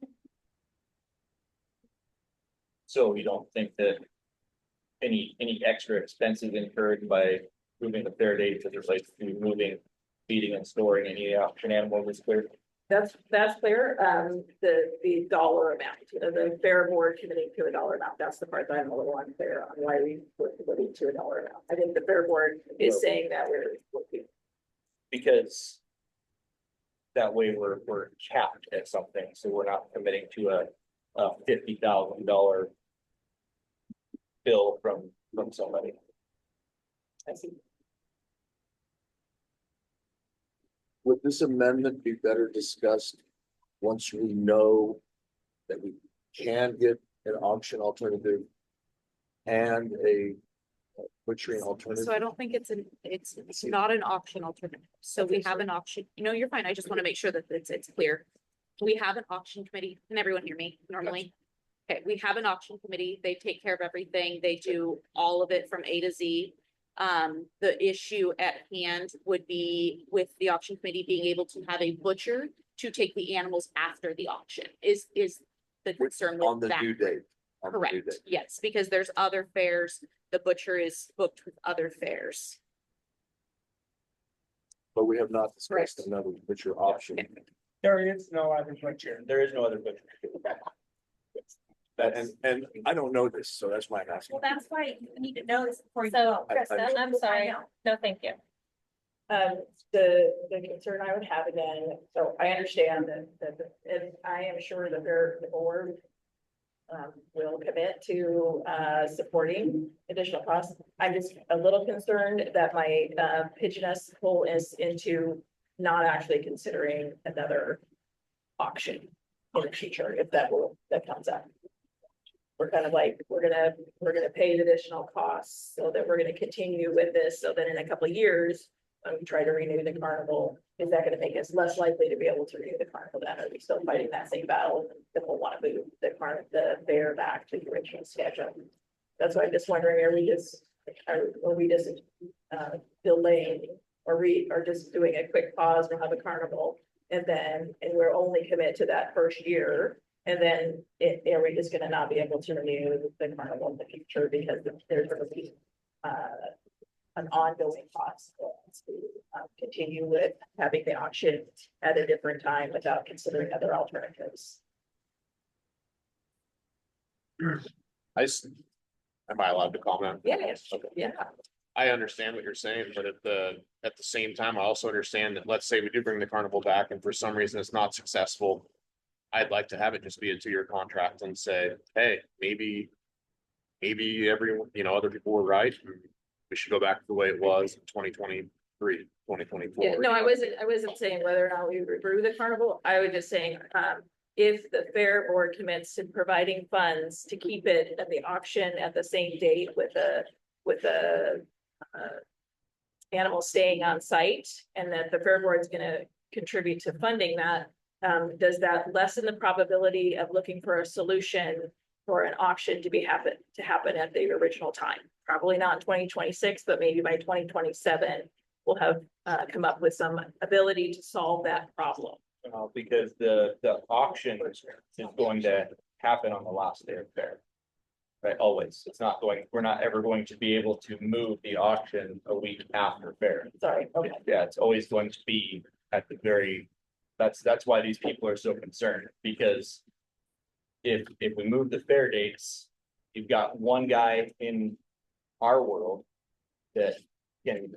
So you don't think that any extra expenses incurred by moving the fair date as it relates to moving, feeding and storing any auction animals is clear? That's clear. The dollar amount, the fair board committing to a dollar amount, that's the part that I'm a little unclear on why we were committing to a dollar amount. I think the fair board is saying that we're looking. Because that way we're capped at something, so we're not committing to a $50,000 bill from somebody. I see. Would this amendment be better discussed once we know that we can get an auction alternative and a butchering alternative? So I don't think it's not an auction alternative. So we have an auction, you're fine. I just want to make sure that it's clear. We have an auction committee. Can everyone hear me normally? Okay, we have an auction committee. They take care of everything. They do all of it from A to Z. The issue at hand would be with the auction committee being able to have a butcher to take the animals after the auction is the concern On with the that. due date. On the due Correct, date. yes, because there's other fairs. The butcher is booked with other fairs. But we have not discussed Correct. another butcher option. There is no other butcher. There is no other butcher. And I don't know this, so that's why I'm asking. Well, that's why you need to know this before you go. Krista, I'm sorry. No, thank you. The concern I would have again, so I understand that if I am sure that the board will commit to supporting additional costs. I'm just a little concerned that my pigeon us pull is into not actually considering another auction in the future if that comes up. We're kind of like, we're gonna pay the additional costs so that we're gonna continue with this, so that in a couple of years, when we try to renew the carnival, is that gonna make us less likely to be able to renew the carnival then? Are we still fighting that same battle? Then we'll want to move the fair back to the original schedule. That's why I'm just wondering, are we just delaying or just doing a quick pause, we'll have a carnival and we're only commit to that first year. And then are we just gonna not be able to renew the carnival in the future because there's gonna be an ongoing cost to continue with having the auction at a different time without considering other alternatives? Am I allowed to comment? Yes. Okay. Yeah. I understand what you're saying, but at the same time, I also understand that, let's say we do bring the carnival back and for some reason it's not successful. I'd like to have it just be a 2-year contract and say, hey, maybe everyone, other people were right. We should go back to the way it was in 2023, 2024. Yeah, no, I wasn't saying whether or not we review the carnival. I was just saying, if the fair board commits to providing funds to keep it at the auction at the same date with a animals staying on site and that the fair board's gonna contribute to funding that, does that lessen the probability of looking for a solution for an auction to happen at the original time? Probably not in 2026, but maybe by 2027, we'll have come up with some ability to solve that problem. Because the auction is going to happen on the last day of fair. Right, always. It's not going, we're not ever going to be able to move the auction a week after fair. Sorry, okay. Yeah, it's always going to be at the very, that's why these people are so concerned, because if we move the fair dates, you've got one guy in our world that can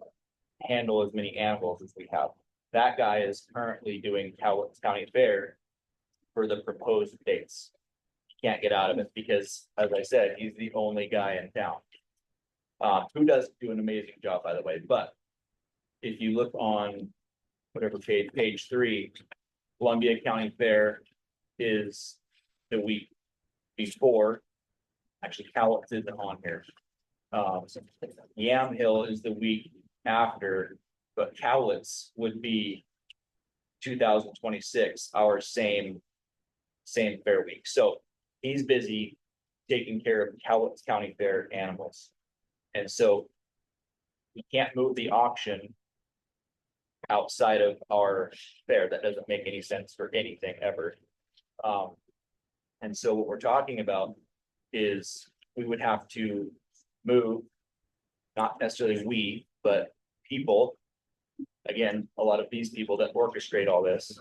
handle as many animals as we have. That guy is currently doing Cowlitz County Fair for the proposed dates. Can't get out of it because, as I said, he's the only guy in town. Who does do an amazing job, by the way, but if you look on whatever page 3, Columbia County Fair is the week before. Actually, Cowlitz isn't on here. Yamhill is the week after, but Cowlitz would be 2026, our same fair week. So he's busy taking care of Cowlitz County Fair animals. And so we can't move the auction outside of our fair. That doesn't make any sense for anything ever. And so what we're talking about is we would have to move, not necessarily we, but people, again, a lot of these people that orchestrate all this,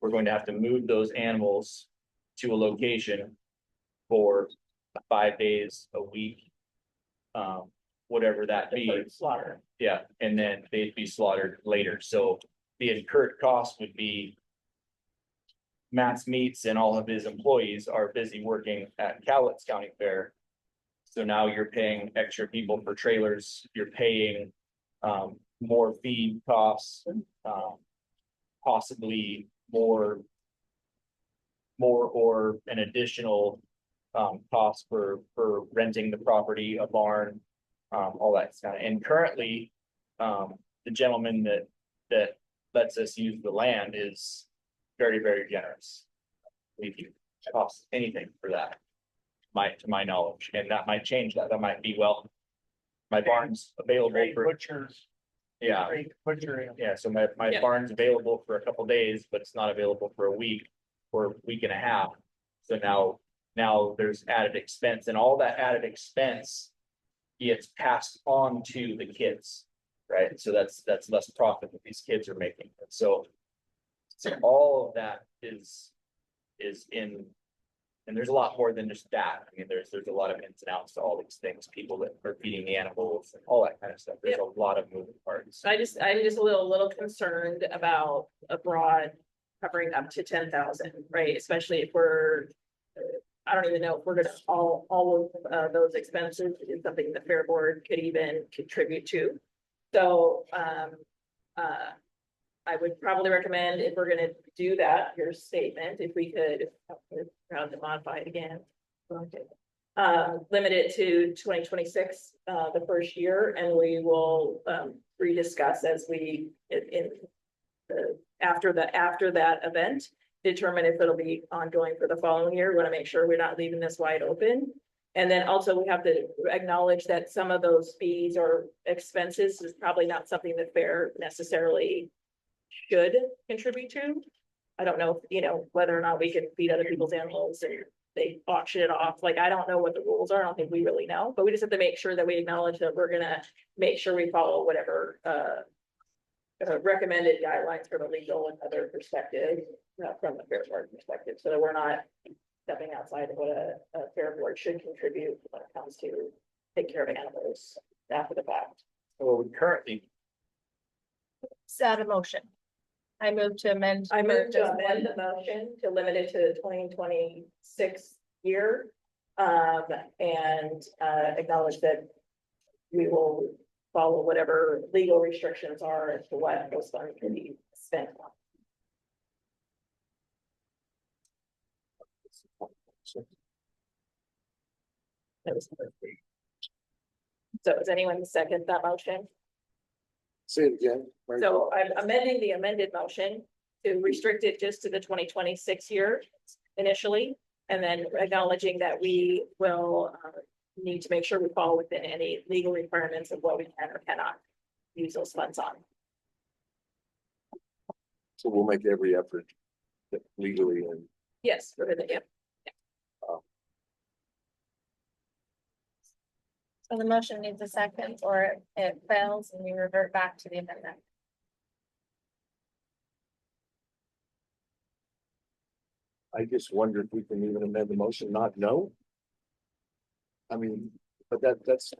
we're going to have to move those animals to a location for 5 days a week, whatever that be. Slaughter. Yeah, and then they'd be slaughtered later. So the incurred cost would be Matt's Meats and all of his employees are busy working at Cowlitz County Fair. So now you're paying extra people for trailers, you're paying more feed costs, possibly more or an additional cost for renting the property, a barn, all that stuff. And currently, the gentleman that lets us use the land is very, very generous. If you cost anything for that, to my knowledge, and that might change that. That might be, well, my barn's available for Butchers. yeah. Butchering. Yeah, so my Yeah. barn's available for a couple days, but it's not available for a week or a week and a half. So now there's added expense, and all that added expense gets passed on to the kids, right? So that's less profit that these kids are making. And so all of that is in, and there's a lot more than just that. I mean, there's a lot of ins and outs to all these things, people that are feeding the animals and all that kind of stuff. There's a lot of moving parts. I'm just a little concerned about a broad covering up to 10,000, right? Especially if we're, I don't even know if we're gonna, all of those expenses is something the fair board could even contribute to. So, I would probably recommend, if we're gonna do that, your statement, if we could, proud to modify it again. Limit it to 2026, the first year, and we will rediscuss as we after that event, determine if it'll be ongoing for the following year. We want to make sure we're not leaving this wide open. And then also we have to acknowledge that some of those fees or expenses is probably not something the fair necessarily should contribute to. I don't know, whether or not we can feed other people's animals and they auction it off. Like, I don't know what the rules are. I don't think we really know, but we just have to make sure that we acknowledge that we're gonna make sure we follow whatever recommended guidelines from a legal and other perspective, from the fair board perspective, so that we're not stepping outside of what a fair board should contribute when it comes to take care of animals after the fact. Well, we currently, Is that a motion? I move to amend. I move to amend the motion to limit it to the 2026 year. And acknowledge that we will follow whatever legal restrictions are as to what those funds can be spent on. That was perfect. So does anyone second that motion? Say it again. Mary. So I'm amending the amended motion to restrict it just to the 2026 year initially. And then acknowledging that we will need to make sure we fall within any legal requirements of what we can or cannot use those funds on. So we'll make every effort legally and Yes, we're gonna, yeah. So the motion needs a second or it fails and you revert back to the amendment. I just wonder if we can even amend the motion, not no. I mean, but that's,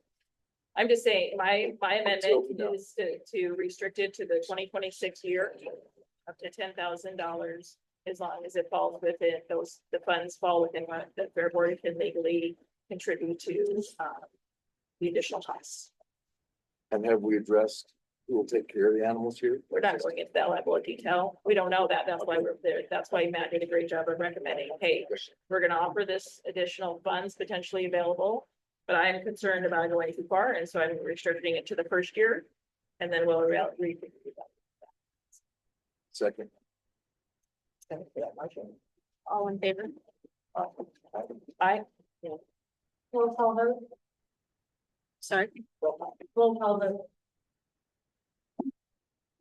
I'm just saying, my amendment open up. is to restrict it to the 2026 year. Up to $10,000, as long as it falls within the funds fall within what the fair board can legally contribute to the additional costs. and have we addressed who will take care of the animals here? We're not going into that level of detail. We don't know that. That's why we're there. That's why Matt did a great job of recommending, hey, we're gonna offer this additional funds potentially available. But I am concerned about going too far, and so I'm restricting it to the first year. And then we'll read that. Second, All in favor? I, Roll call vote. Sorry, Roll call vote.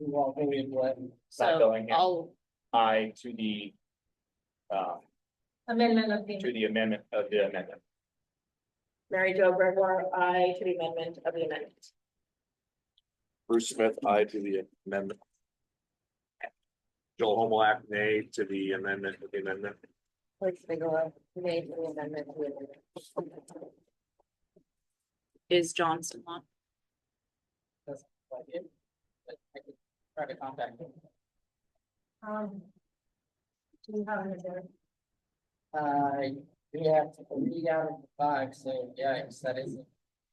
Well, maybe what, Not so going in. all, Aye to the Amendment of the. to the amendment of the amendment. Mary Jo Gregoire, aye to the amendment of the amendment. Bruce Smith, aye to the amendment. Joel Homelack, nay to the amendment of the amendment. is John still on? that's like it. But I could try to contact him. Do you have an agenda? We have 3 out of 5, so yeah, I guess that is it,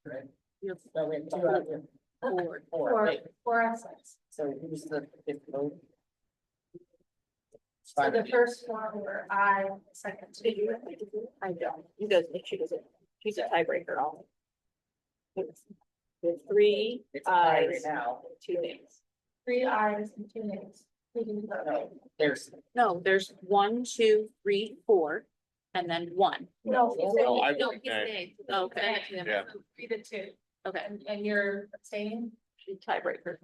right? So we have 2 out of Four. 4. Four absents. So who's the fifth vote? So the first one were I, second. Did you? I don't. You doesn't, she doesn't. She's a tiebreaker on. With 3 It's a tie right ayes, now. 2 nays. 3 ayes and 2 nays. We didn't vote. No, there's. No, there's 1, 2, 3, 4, and then 1. No, No, I No, vote he's nay. saying, okay, Yeah. 3 to 2, okay, and you're abstaining? She's tiebreaker.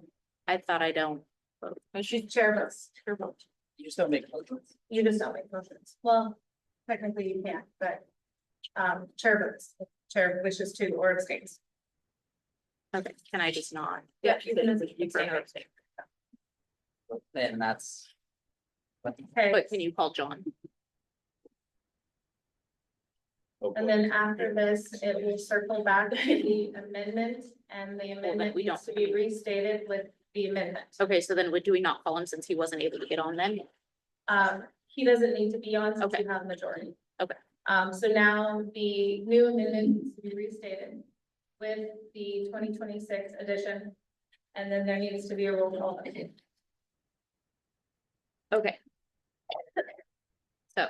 I thought I don't. And she's Chair votes. her vote. You still make motions. You just don't make motions. Well, technically you can't, but chair votes. Chair wishes to or abstains. Okay, can I just not? Yeah, You can abstain or abstain. Then that's. Okay, But can you call John? and then after this, it will circle back to the amendment, and the amendment we needs to don't- be restated with the amendment. Okay, so then do we not call him since he wasn't able to get on then? He doesn't need to be on since Okay. you have majority. Okay. So now the new amendment needs to be restated with the 2026 edition. And then there needs to be a roll call. Okay. So.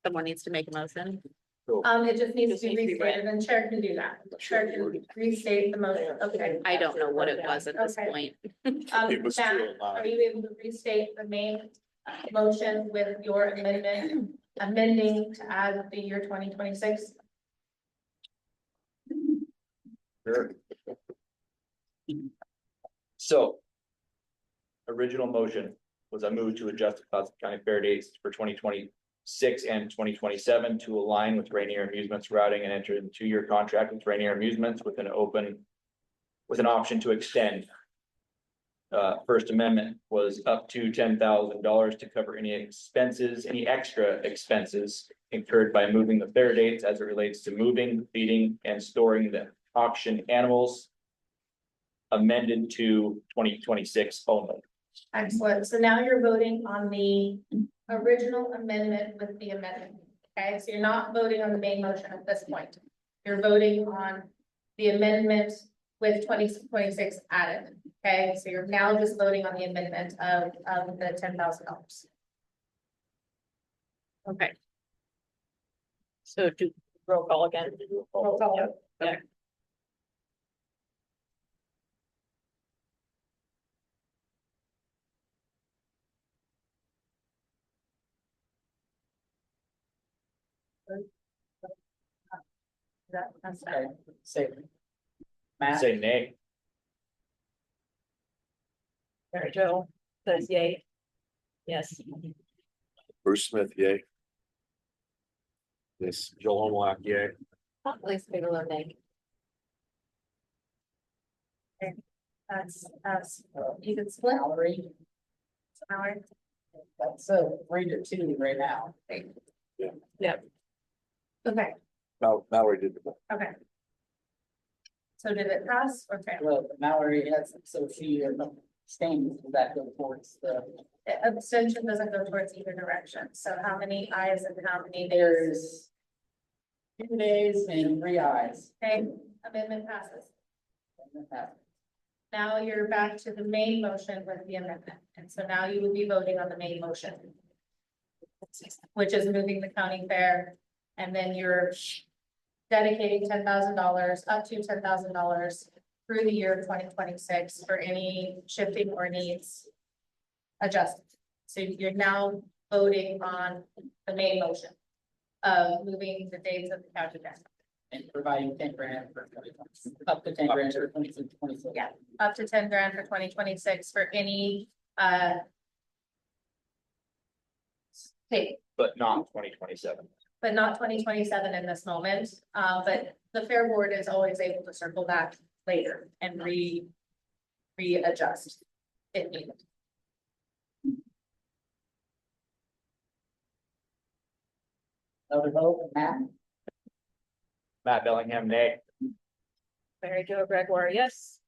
Someone needs to make a motion. It just needs Just to be needs to be restated, and chair can do that. Chair can restate the motion, okay. I don't know what it was at this Okay. point. It was Matt, still alive. are you able to restate the main motion with your amendment, amending to add the year 2026? Sure. So. Original motion was I moved to adjust the Clatsop County Fair dates for 2026 and 2027 to align with Rainier Amusements routing and enter into 2-year contract with Rainier Amusements with an option to extend. First Amendment was up to $10,000 to cover any extra expenses incurred by moving the fair dates as it relates to moving, feeding, and storing the auction animals. Amended to 2026 only. Excellent. So now you're voting on the original amendment with the amendment. Okay, so you're not voting on the main motion at this point. You're voting on the amendment with 2026 added. Okay, so you're now just voting on the amendment of the $10,000. Okay. So do roll call again. Roll call. Yeah. That's Okay, say. Matt, Say nay. Mary Jo says yay. Yes. Bruce Smith, yay. Yes, Joel Homelock, yay. Please take a look, name. that's, you can split. Mallory, Howard. that's 3-2 right now. Okay, Mallory did the. okay. So did it pass or fail? Well, Mallory has, so she abstains, that go towards the, Abstention doesn't go towards either direction. So how many ayes and how many nays? there's 2 days and 3 ayes. Okay, amendment passes. Now you're back to the main motion with the amendment. And so now you would be voting on the main motion, which is moving the county fair. And then you're dedicating $10,000, up to $10,000 through the year 2026 for any shifting or needs adjusted. So you're now voting on the main motion of moving the dates of the county fair. And providing 10 grand for 2020, up to 10 grand for 2026. Yeah, up to 10 grand for 2026 for any, state, But not 2027. but not 2027 in this moment. But the fair board is always able to circle back later and readjust if needed. Another vote, Matt, Matt Bellingham, nay. Mary Jo Gregoire, yes.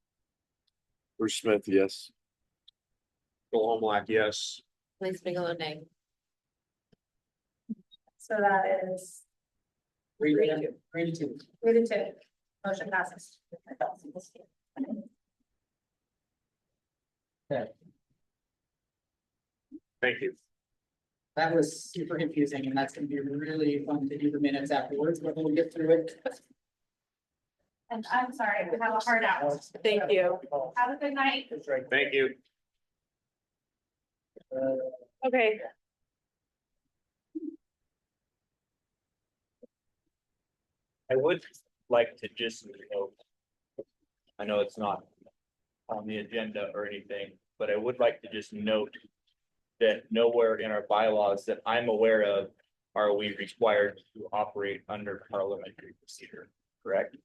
Bruce Smith, yes. Joel Homelock, yes. Please take a look, name. So that is 3-2. 3-2. Motion passes. Thank you. That was super confusing, and that's gonna be really fun to do the minutes afterwards, but we'll get through it. And I'm sorry, we have a hard out. Thank you. Have a good night. Thank you. Okay. I would like to just note. I know it's not on the agenda or anything, but I would like to just note that nowhere in our bylaws that I'm aware of are we required to operate under parliamentary procedure, correct?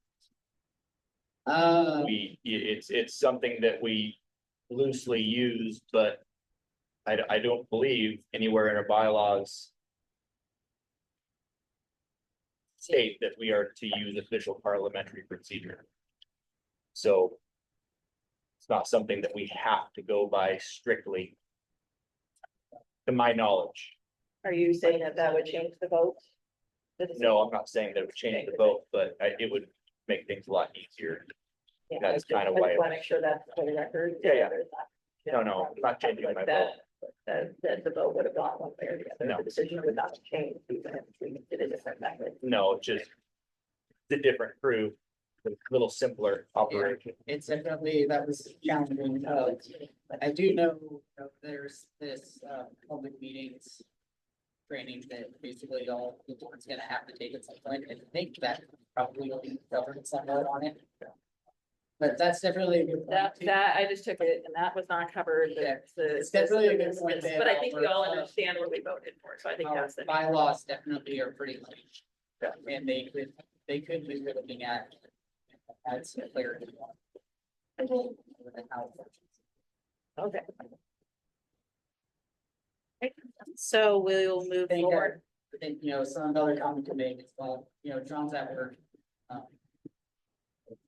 It's something that we loosely use, but I don't believe anywhere in our bylaws state that we are to use official parliamentary procedure. So it's not something that we have to go by strictly, to my knowledge. Are you saying that that would change the vote? No, I'm not saying that it would change the vote, but it would make things a lot easier. Yeah, That's kind of why. I want to make sure that's for the record. Yeah. There's not- No, I'm not changing my vote. That the vote would have gone one way or the other. No. The decision would not change even if we did a different method. No, it's just the different crew, the little simpler operation. It's definitely, that was challenging. I do know there's this public meetings training that basically all the board's gonna have to take at some point. I think that probably will be covered somewhat on it. But that's definitely a good point, too. That, I just took it and that was not covered. Yeah. It's definitely a good point. But I think we all understand what we voted for, so I think Our that's the. bylaws definitely are pretty light. And they could be looking at. Add some clarity. Okay. So we'll move I forward. think, some other comment to make as well, John's at work.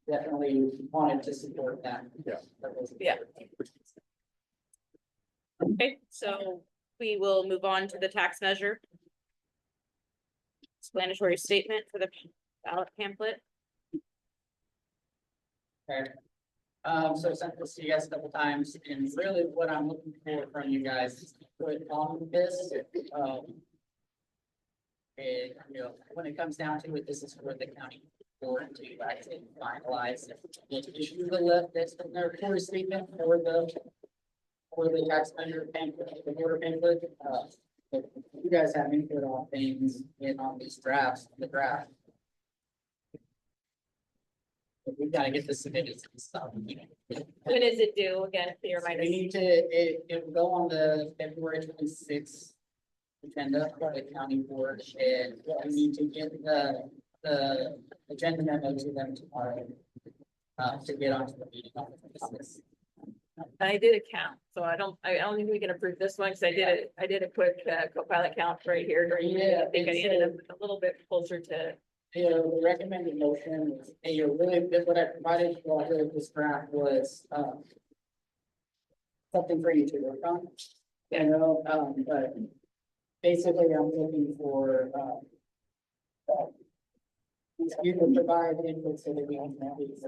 Definitely wanted to support that. Yeah. Okay, so we will move on to the tax measure. Explanatory statement for the ballot pamphlet. Okay. So I sent this to you guys a couple times, and really what I'm looking for from you guys is to put on this, and, when it comes down to it, this is for the county board to actually finalize. Issue the left, that's the report statement for the tax measure pamphlet, the order pamphlet. If you guys have input on things in on these drafts, the draft. We gotta get this submitted to stuff. When is it due again? Can you remind We us? need to, it will go on the February 26th agenda for the county board, and we need to get the agenda memo to them tomorrow. To get onto the meeting. I did a count, so I don't think we can approve this one, because I did a quick co-pilot count right here during, the meeting. I think I ended up a little bit closer to. The recommended motion is, and really, what I provided for this draft was, something for you to work on. You know, but basically, I'm looking for, you can provide input so that we can have these.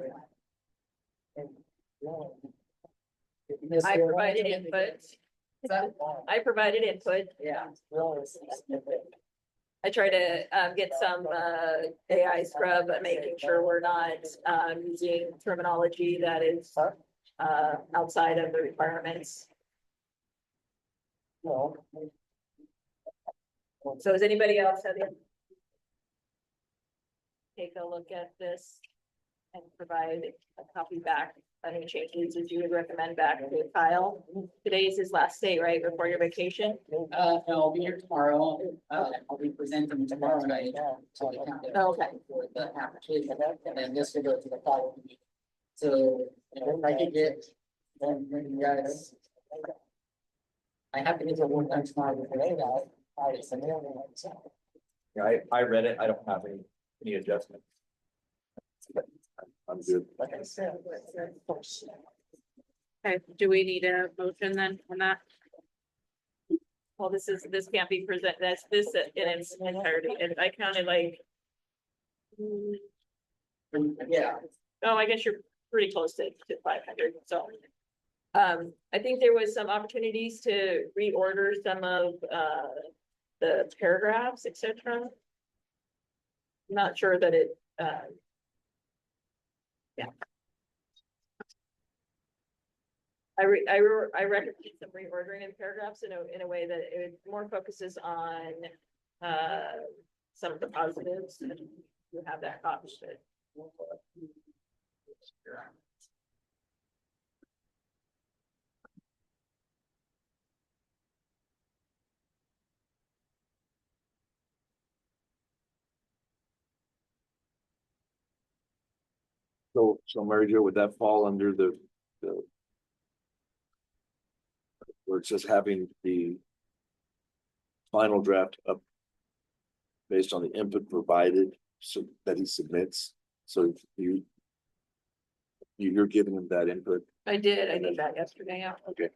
I provided input. I provided input. Yeah. I try to get some AI scrub, making sure we're not using terminology that is outside of the requirements. So does anybody else have any? Take a look at this and provide a copy back, any changes that you would recommend back to Kyle. Today is his last day, right, before your vacation? No, I'll be here tomorrow. I'll be presenting tomorrow night. To the county Okay. For the application, and then this will go to the following meeting. So, you know, if I could get, then you guys. I have to get to work on tomorrow before they die. Yeah, I read it. I don't have any adjustments. I'm good. Like I said. Okay, do we need a motion then on that? Well, this can't be present, that's this in its entirety, and I counted like. Yeah. Oh, I guess you're pretty close to 500, so. I think there was some opportunities to reorder some of, the paragraphs, etc. Not sure that it, yeah. I recommend some reordering in paragraphs in a way that it more focuses on, some of the positives, and you have that copy, but. So Mary Jo, would that fall under the where it says having the final draft up based on the input provided so that he submits? So you're giving him that input? I did that yesterday, yeah. Okay.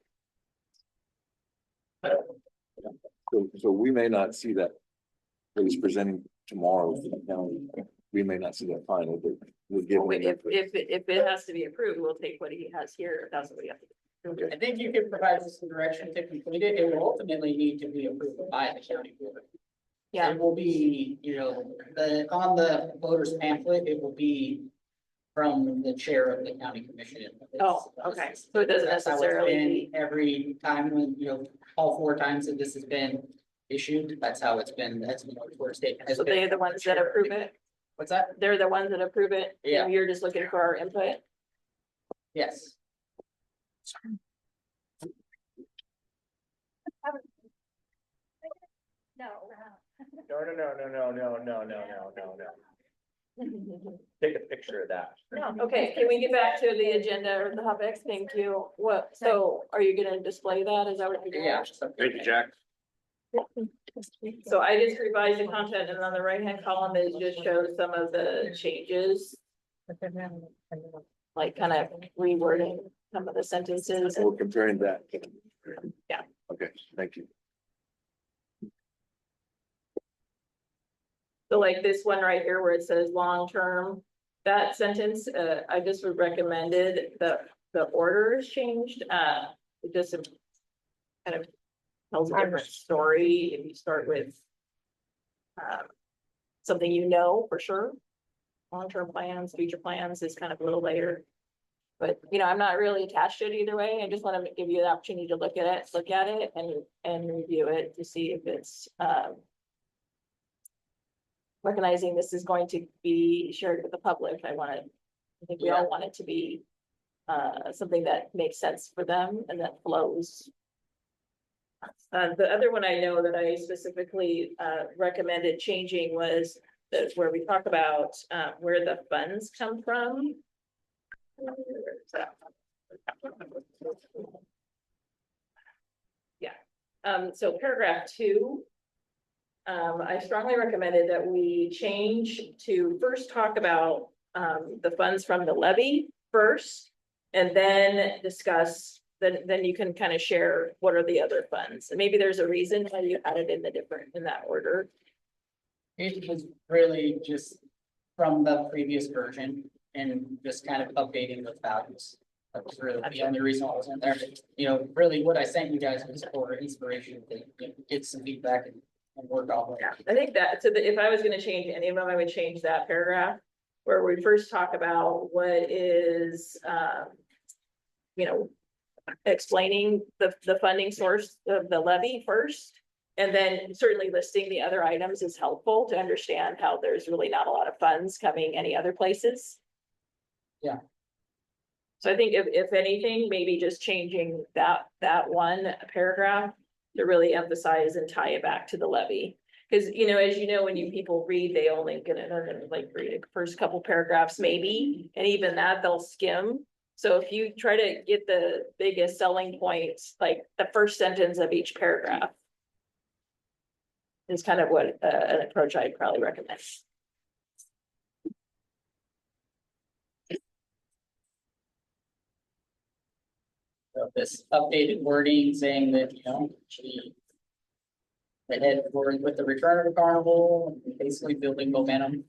So we may not see that he's presenting tomorrow. We may not see that final, but we'll give him. If it has to be approved, we'll take what he has here, if that's what we have to do. I think you can provide us some direction to complete it. It will ultimately need to be approved by the county board. Yeah, It will be, you know, on the voters pamphlet, it will be from the chair of the county commission. Oh, okay. So it doesn't That's how it's necessarily been be- every time when, you know, all 4 times that this has been issued, that's how it's been, that's been where statement. has so been they're the from ones that chair. approve it. What's that? They're the ones that approve it. Yeah. You're just looking for our input. Yes. No. No. Take a picture of that. Okay, can we get back to the agenda or the topics? Thank you. What, so are you gonna display that? Is that what you're doing? Yeah. Thank you, Jack. So I just revised the content, and on the right-hand column, it just shows some of the changes. Like kind of rewording some of the sentences. So we're comparing that. Yeah. Okay, thank you. So like this one right here where it says long-term, that sentence, I just would recommended the order is changed, it just kind of tells a different story if you start with something you know for sure. Long-term plans, future plans is kind of a little later. But, you know, I'm not really attached to it either way. I just want to give you the opportunity to look at it and review it to see if it's, recognizing this is going to be shared with the public. I think we all want it to be, something that makes sense for them and that flows. The other one I know that I specifically, recommended changing was where we talk about, where the funds come from. Yeah, so paragraph 2. I strongly recommended that we change to first talk about, the funds from the levy first. And then discuss, then you can kind of share what are the other funds, and maybe there's a reason why you had it in that order. It was really just from the previous version and just kind of updating the values. That was really the only reason why I was in there. You know, really what I sent you guys was for inspiration to get some feedback and work off of it. I think that, if I was gonna change any of them, I would change that paragraph where we first talk about what is, you know, explaining the funding source of the levy first. And then certainly listing the other items is helpful to understand how there's really not a lot of funds coming any other places. Yeah. So I think if anything, maybe just changing that one paragraph to really emphasize and tie it back to the levy. Because, you know, as you know, when people read, they're gonna like read the first couple paragraphs maybe, and even that they'll skim. So if you try to get the biggest selling points, like the first sentence of each paragraph is kind of what an approach I'd probably recommend. This updated wording saying that, you know, the head forward with the return of the carnival, and basically building momentum.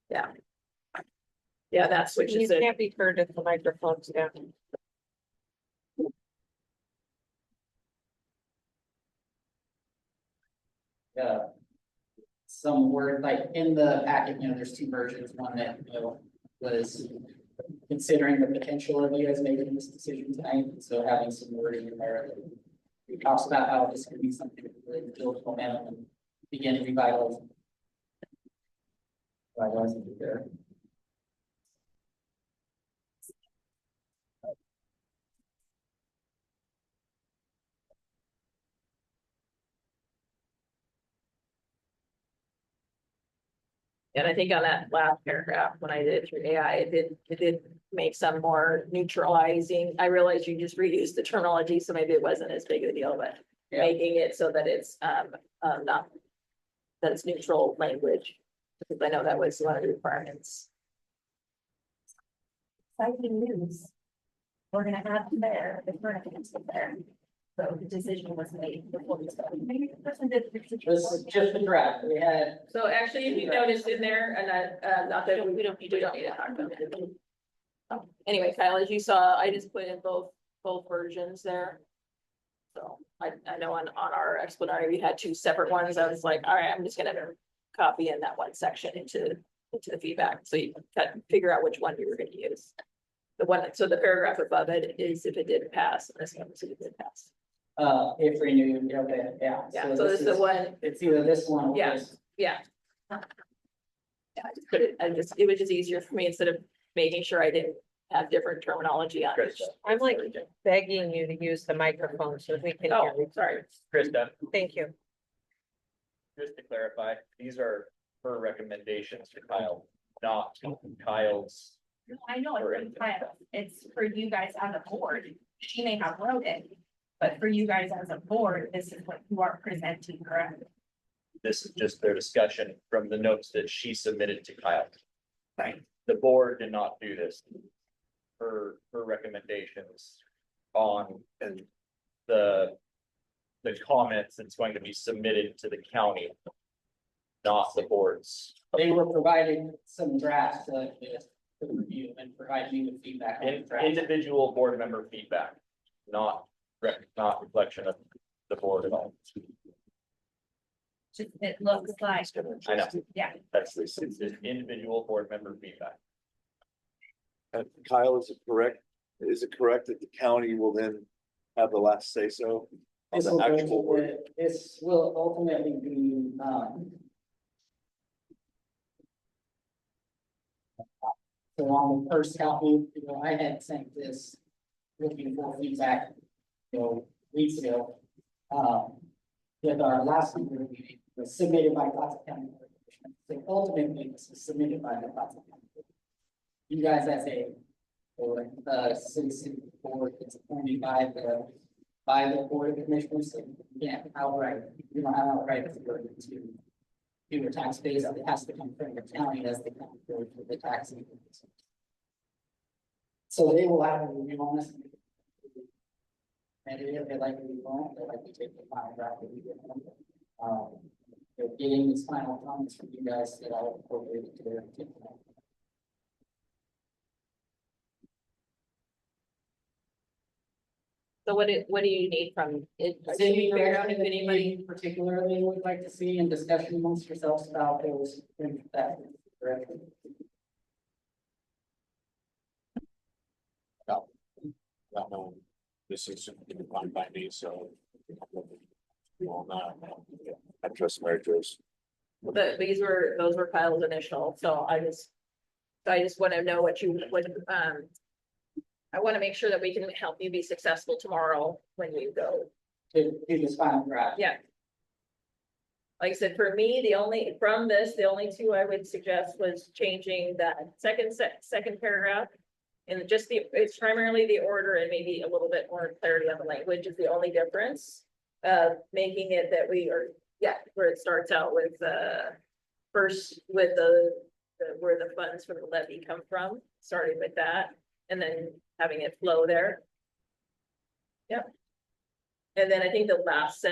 Yeah. Yeah, that switches You it. can't be heard if the microphone's down. Some word like in the packet, you know, there's 2 versions, one that, you know, was considering the potential of you guys making this decision tonight, so having some wording in there. It talks about how this could be something that really builds momentum and begin revitalizing there. And I think on that last paragraph, when I did it through AI, it did make some more neutralizing. I realized you just reused the terminology, so maybe it wasn't as big of a deal, but making it so that it's not, that it's neutral language. Because I know that was one of the requirements. Exciting news. We're gonna have there, the current there. So the decision was made before we started. Maybe the person did. This is just the draft we had. So actually, if you noticed in there, and not that we don't need to talk about it. Anyway, Kyle, as you saw, I just put in both versions there. So I know on our explanatory, we had 2 separate ones. I was like, all right, I'm just gonna copy in that one section into the feedback. So you can figure out which one you were gonna use. The one, so the paragraph above it is if it did pass, and this one was if it did pass. If renewed, okay, yeah. Yeah, so this is the one. It's either this one or Yeah. this. Yeah. Yeah, I just put it, it was just easier for me instead of making sure I didn't have different terminology on it. I'm like begging you to use the microphone so we can hear Oh, you. sorry. Krista, Thank you. just to clarify, these are her recommendations to Kyle, not Kyle's. No, I know it's Kyle. It's for you guys as a board. She may have wrote it, but for you guys as a board, this is what you are presenting, correct? This is just their discussion from the notes that she submitted to Kyle. Right. The board did not do this. Her recommendations on the comments that's going to be submitted to the county, not the boards. They were providing some drafts to review and provide me with feedback. On the draft. Individual board member feedback, not reflection of the board at all. Just, it looks like, I know. yeah. That's individual board member feedback. Kyle, is it correct Is it correct that the county will then have the last say so? On This the will go actual to word? this will ultimately be, so on the first copy, I had sent this looking for feedback, weeks ago. With our last meeting, was submitted by Clatsop County. So ultimately, this is submitted by the Clatsop County. You guys as a, or citizen board, it's appointed by the board of commissioners, so you can't outright, you don't have outright authority to do a tax base, it has to come from the county as the county board for the taxing. So they will have a review on this. And if they like to be wrong, they like to take the final draft of the they're getting these final comments from you guys that I'll incorporate into their. So what do you need from it? Is Did there you figure out if anything anybody? you particularly would like to see in discussion amongst yourselves about those? That direction? No, this is defined by me, so. Well, not. I trust Mary Jo's. Those were Kyle's initial, so I just want to know what you would, I want to make sure that we can help you be successful tomorrow when you go. To do this final draft. Yeah. Like I said, for me, the only two I would suggest was changing that second paragraph. And just it's primarily the order and maybe a little bit more clarity on the language is the only difference. Making it that we are, where it starts out with, first with where the funds from the levy come from, starting with that, and then having it flow there. Yep. And then I think the last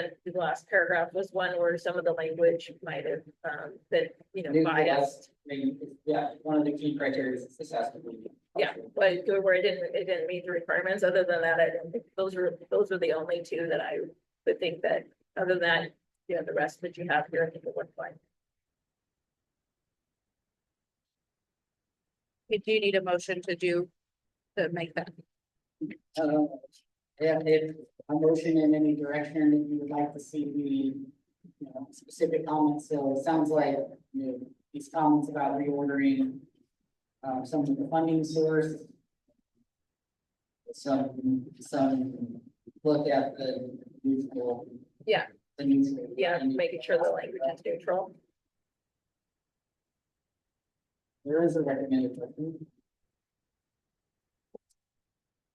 paragraph was one where some of the language might have, been, biased. One of the key criteria is this has to be. Yeah, but where it didn't meet the requirements. Other than that, I don't think those are the only two that I would think that, other than that, the rest that you have here, I think it worked fine. Do you need a motion to make that? If a motion in any direction that you would like to see the, specific comments, so it sounds like, these comments about reordering some of the funding source. Some look at the neutral. Yeah. The neutral. Yeah, making sure the language is neutral. There is a recommended.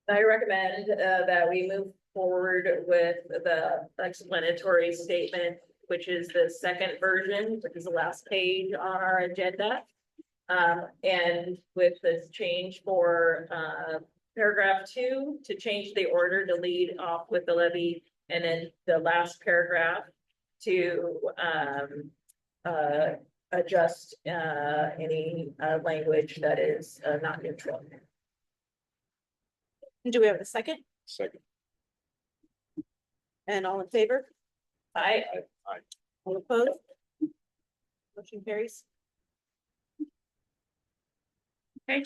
I recommend that we move forward with the explanatory statement, which is the second version, which is the last page on our agenda. And with this change for paragraph 2 to change the order to lead off with the levy, and then the last paragraph to adjust any language that is not neutral. Do we have a second? Second. And all in favor? Aye. All opposed? Motion carries. Okay.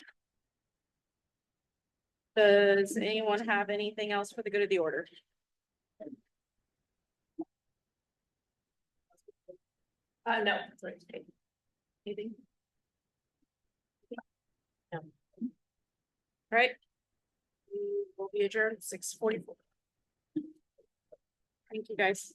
Does anyone have anything else for the good of the order? No. Anything? No. All right. We will be adjourned 6:44. Thank you, guys.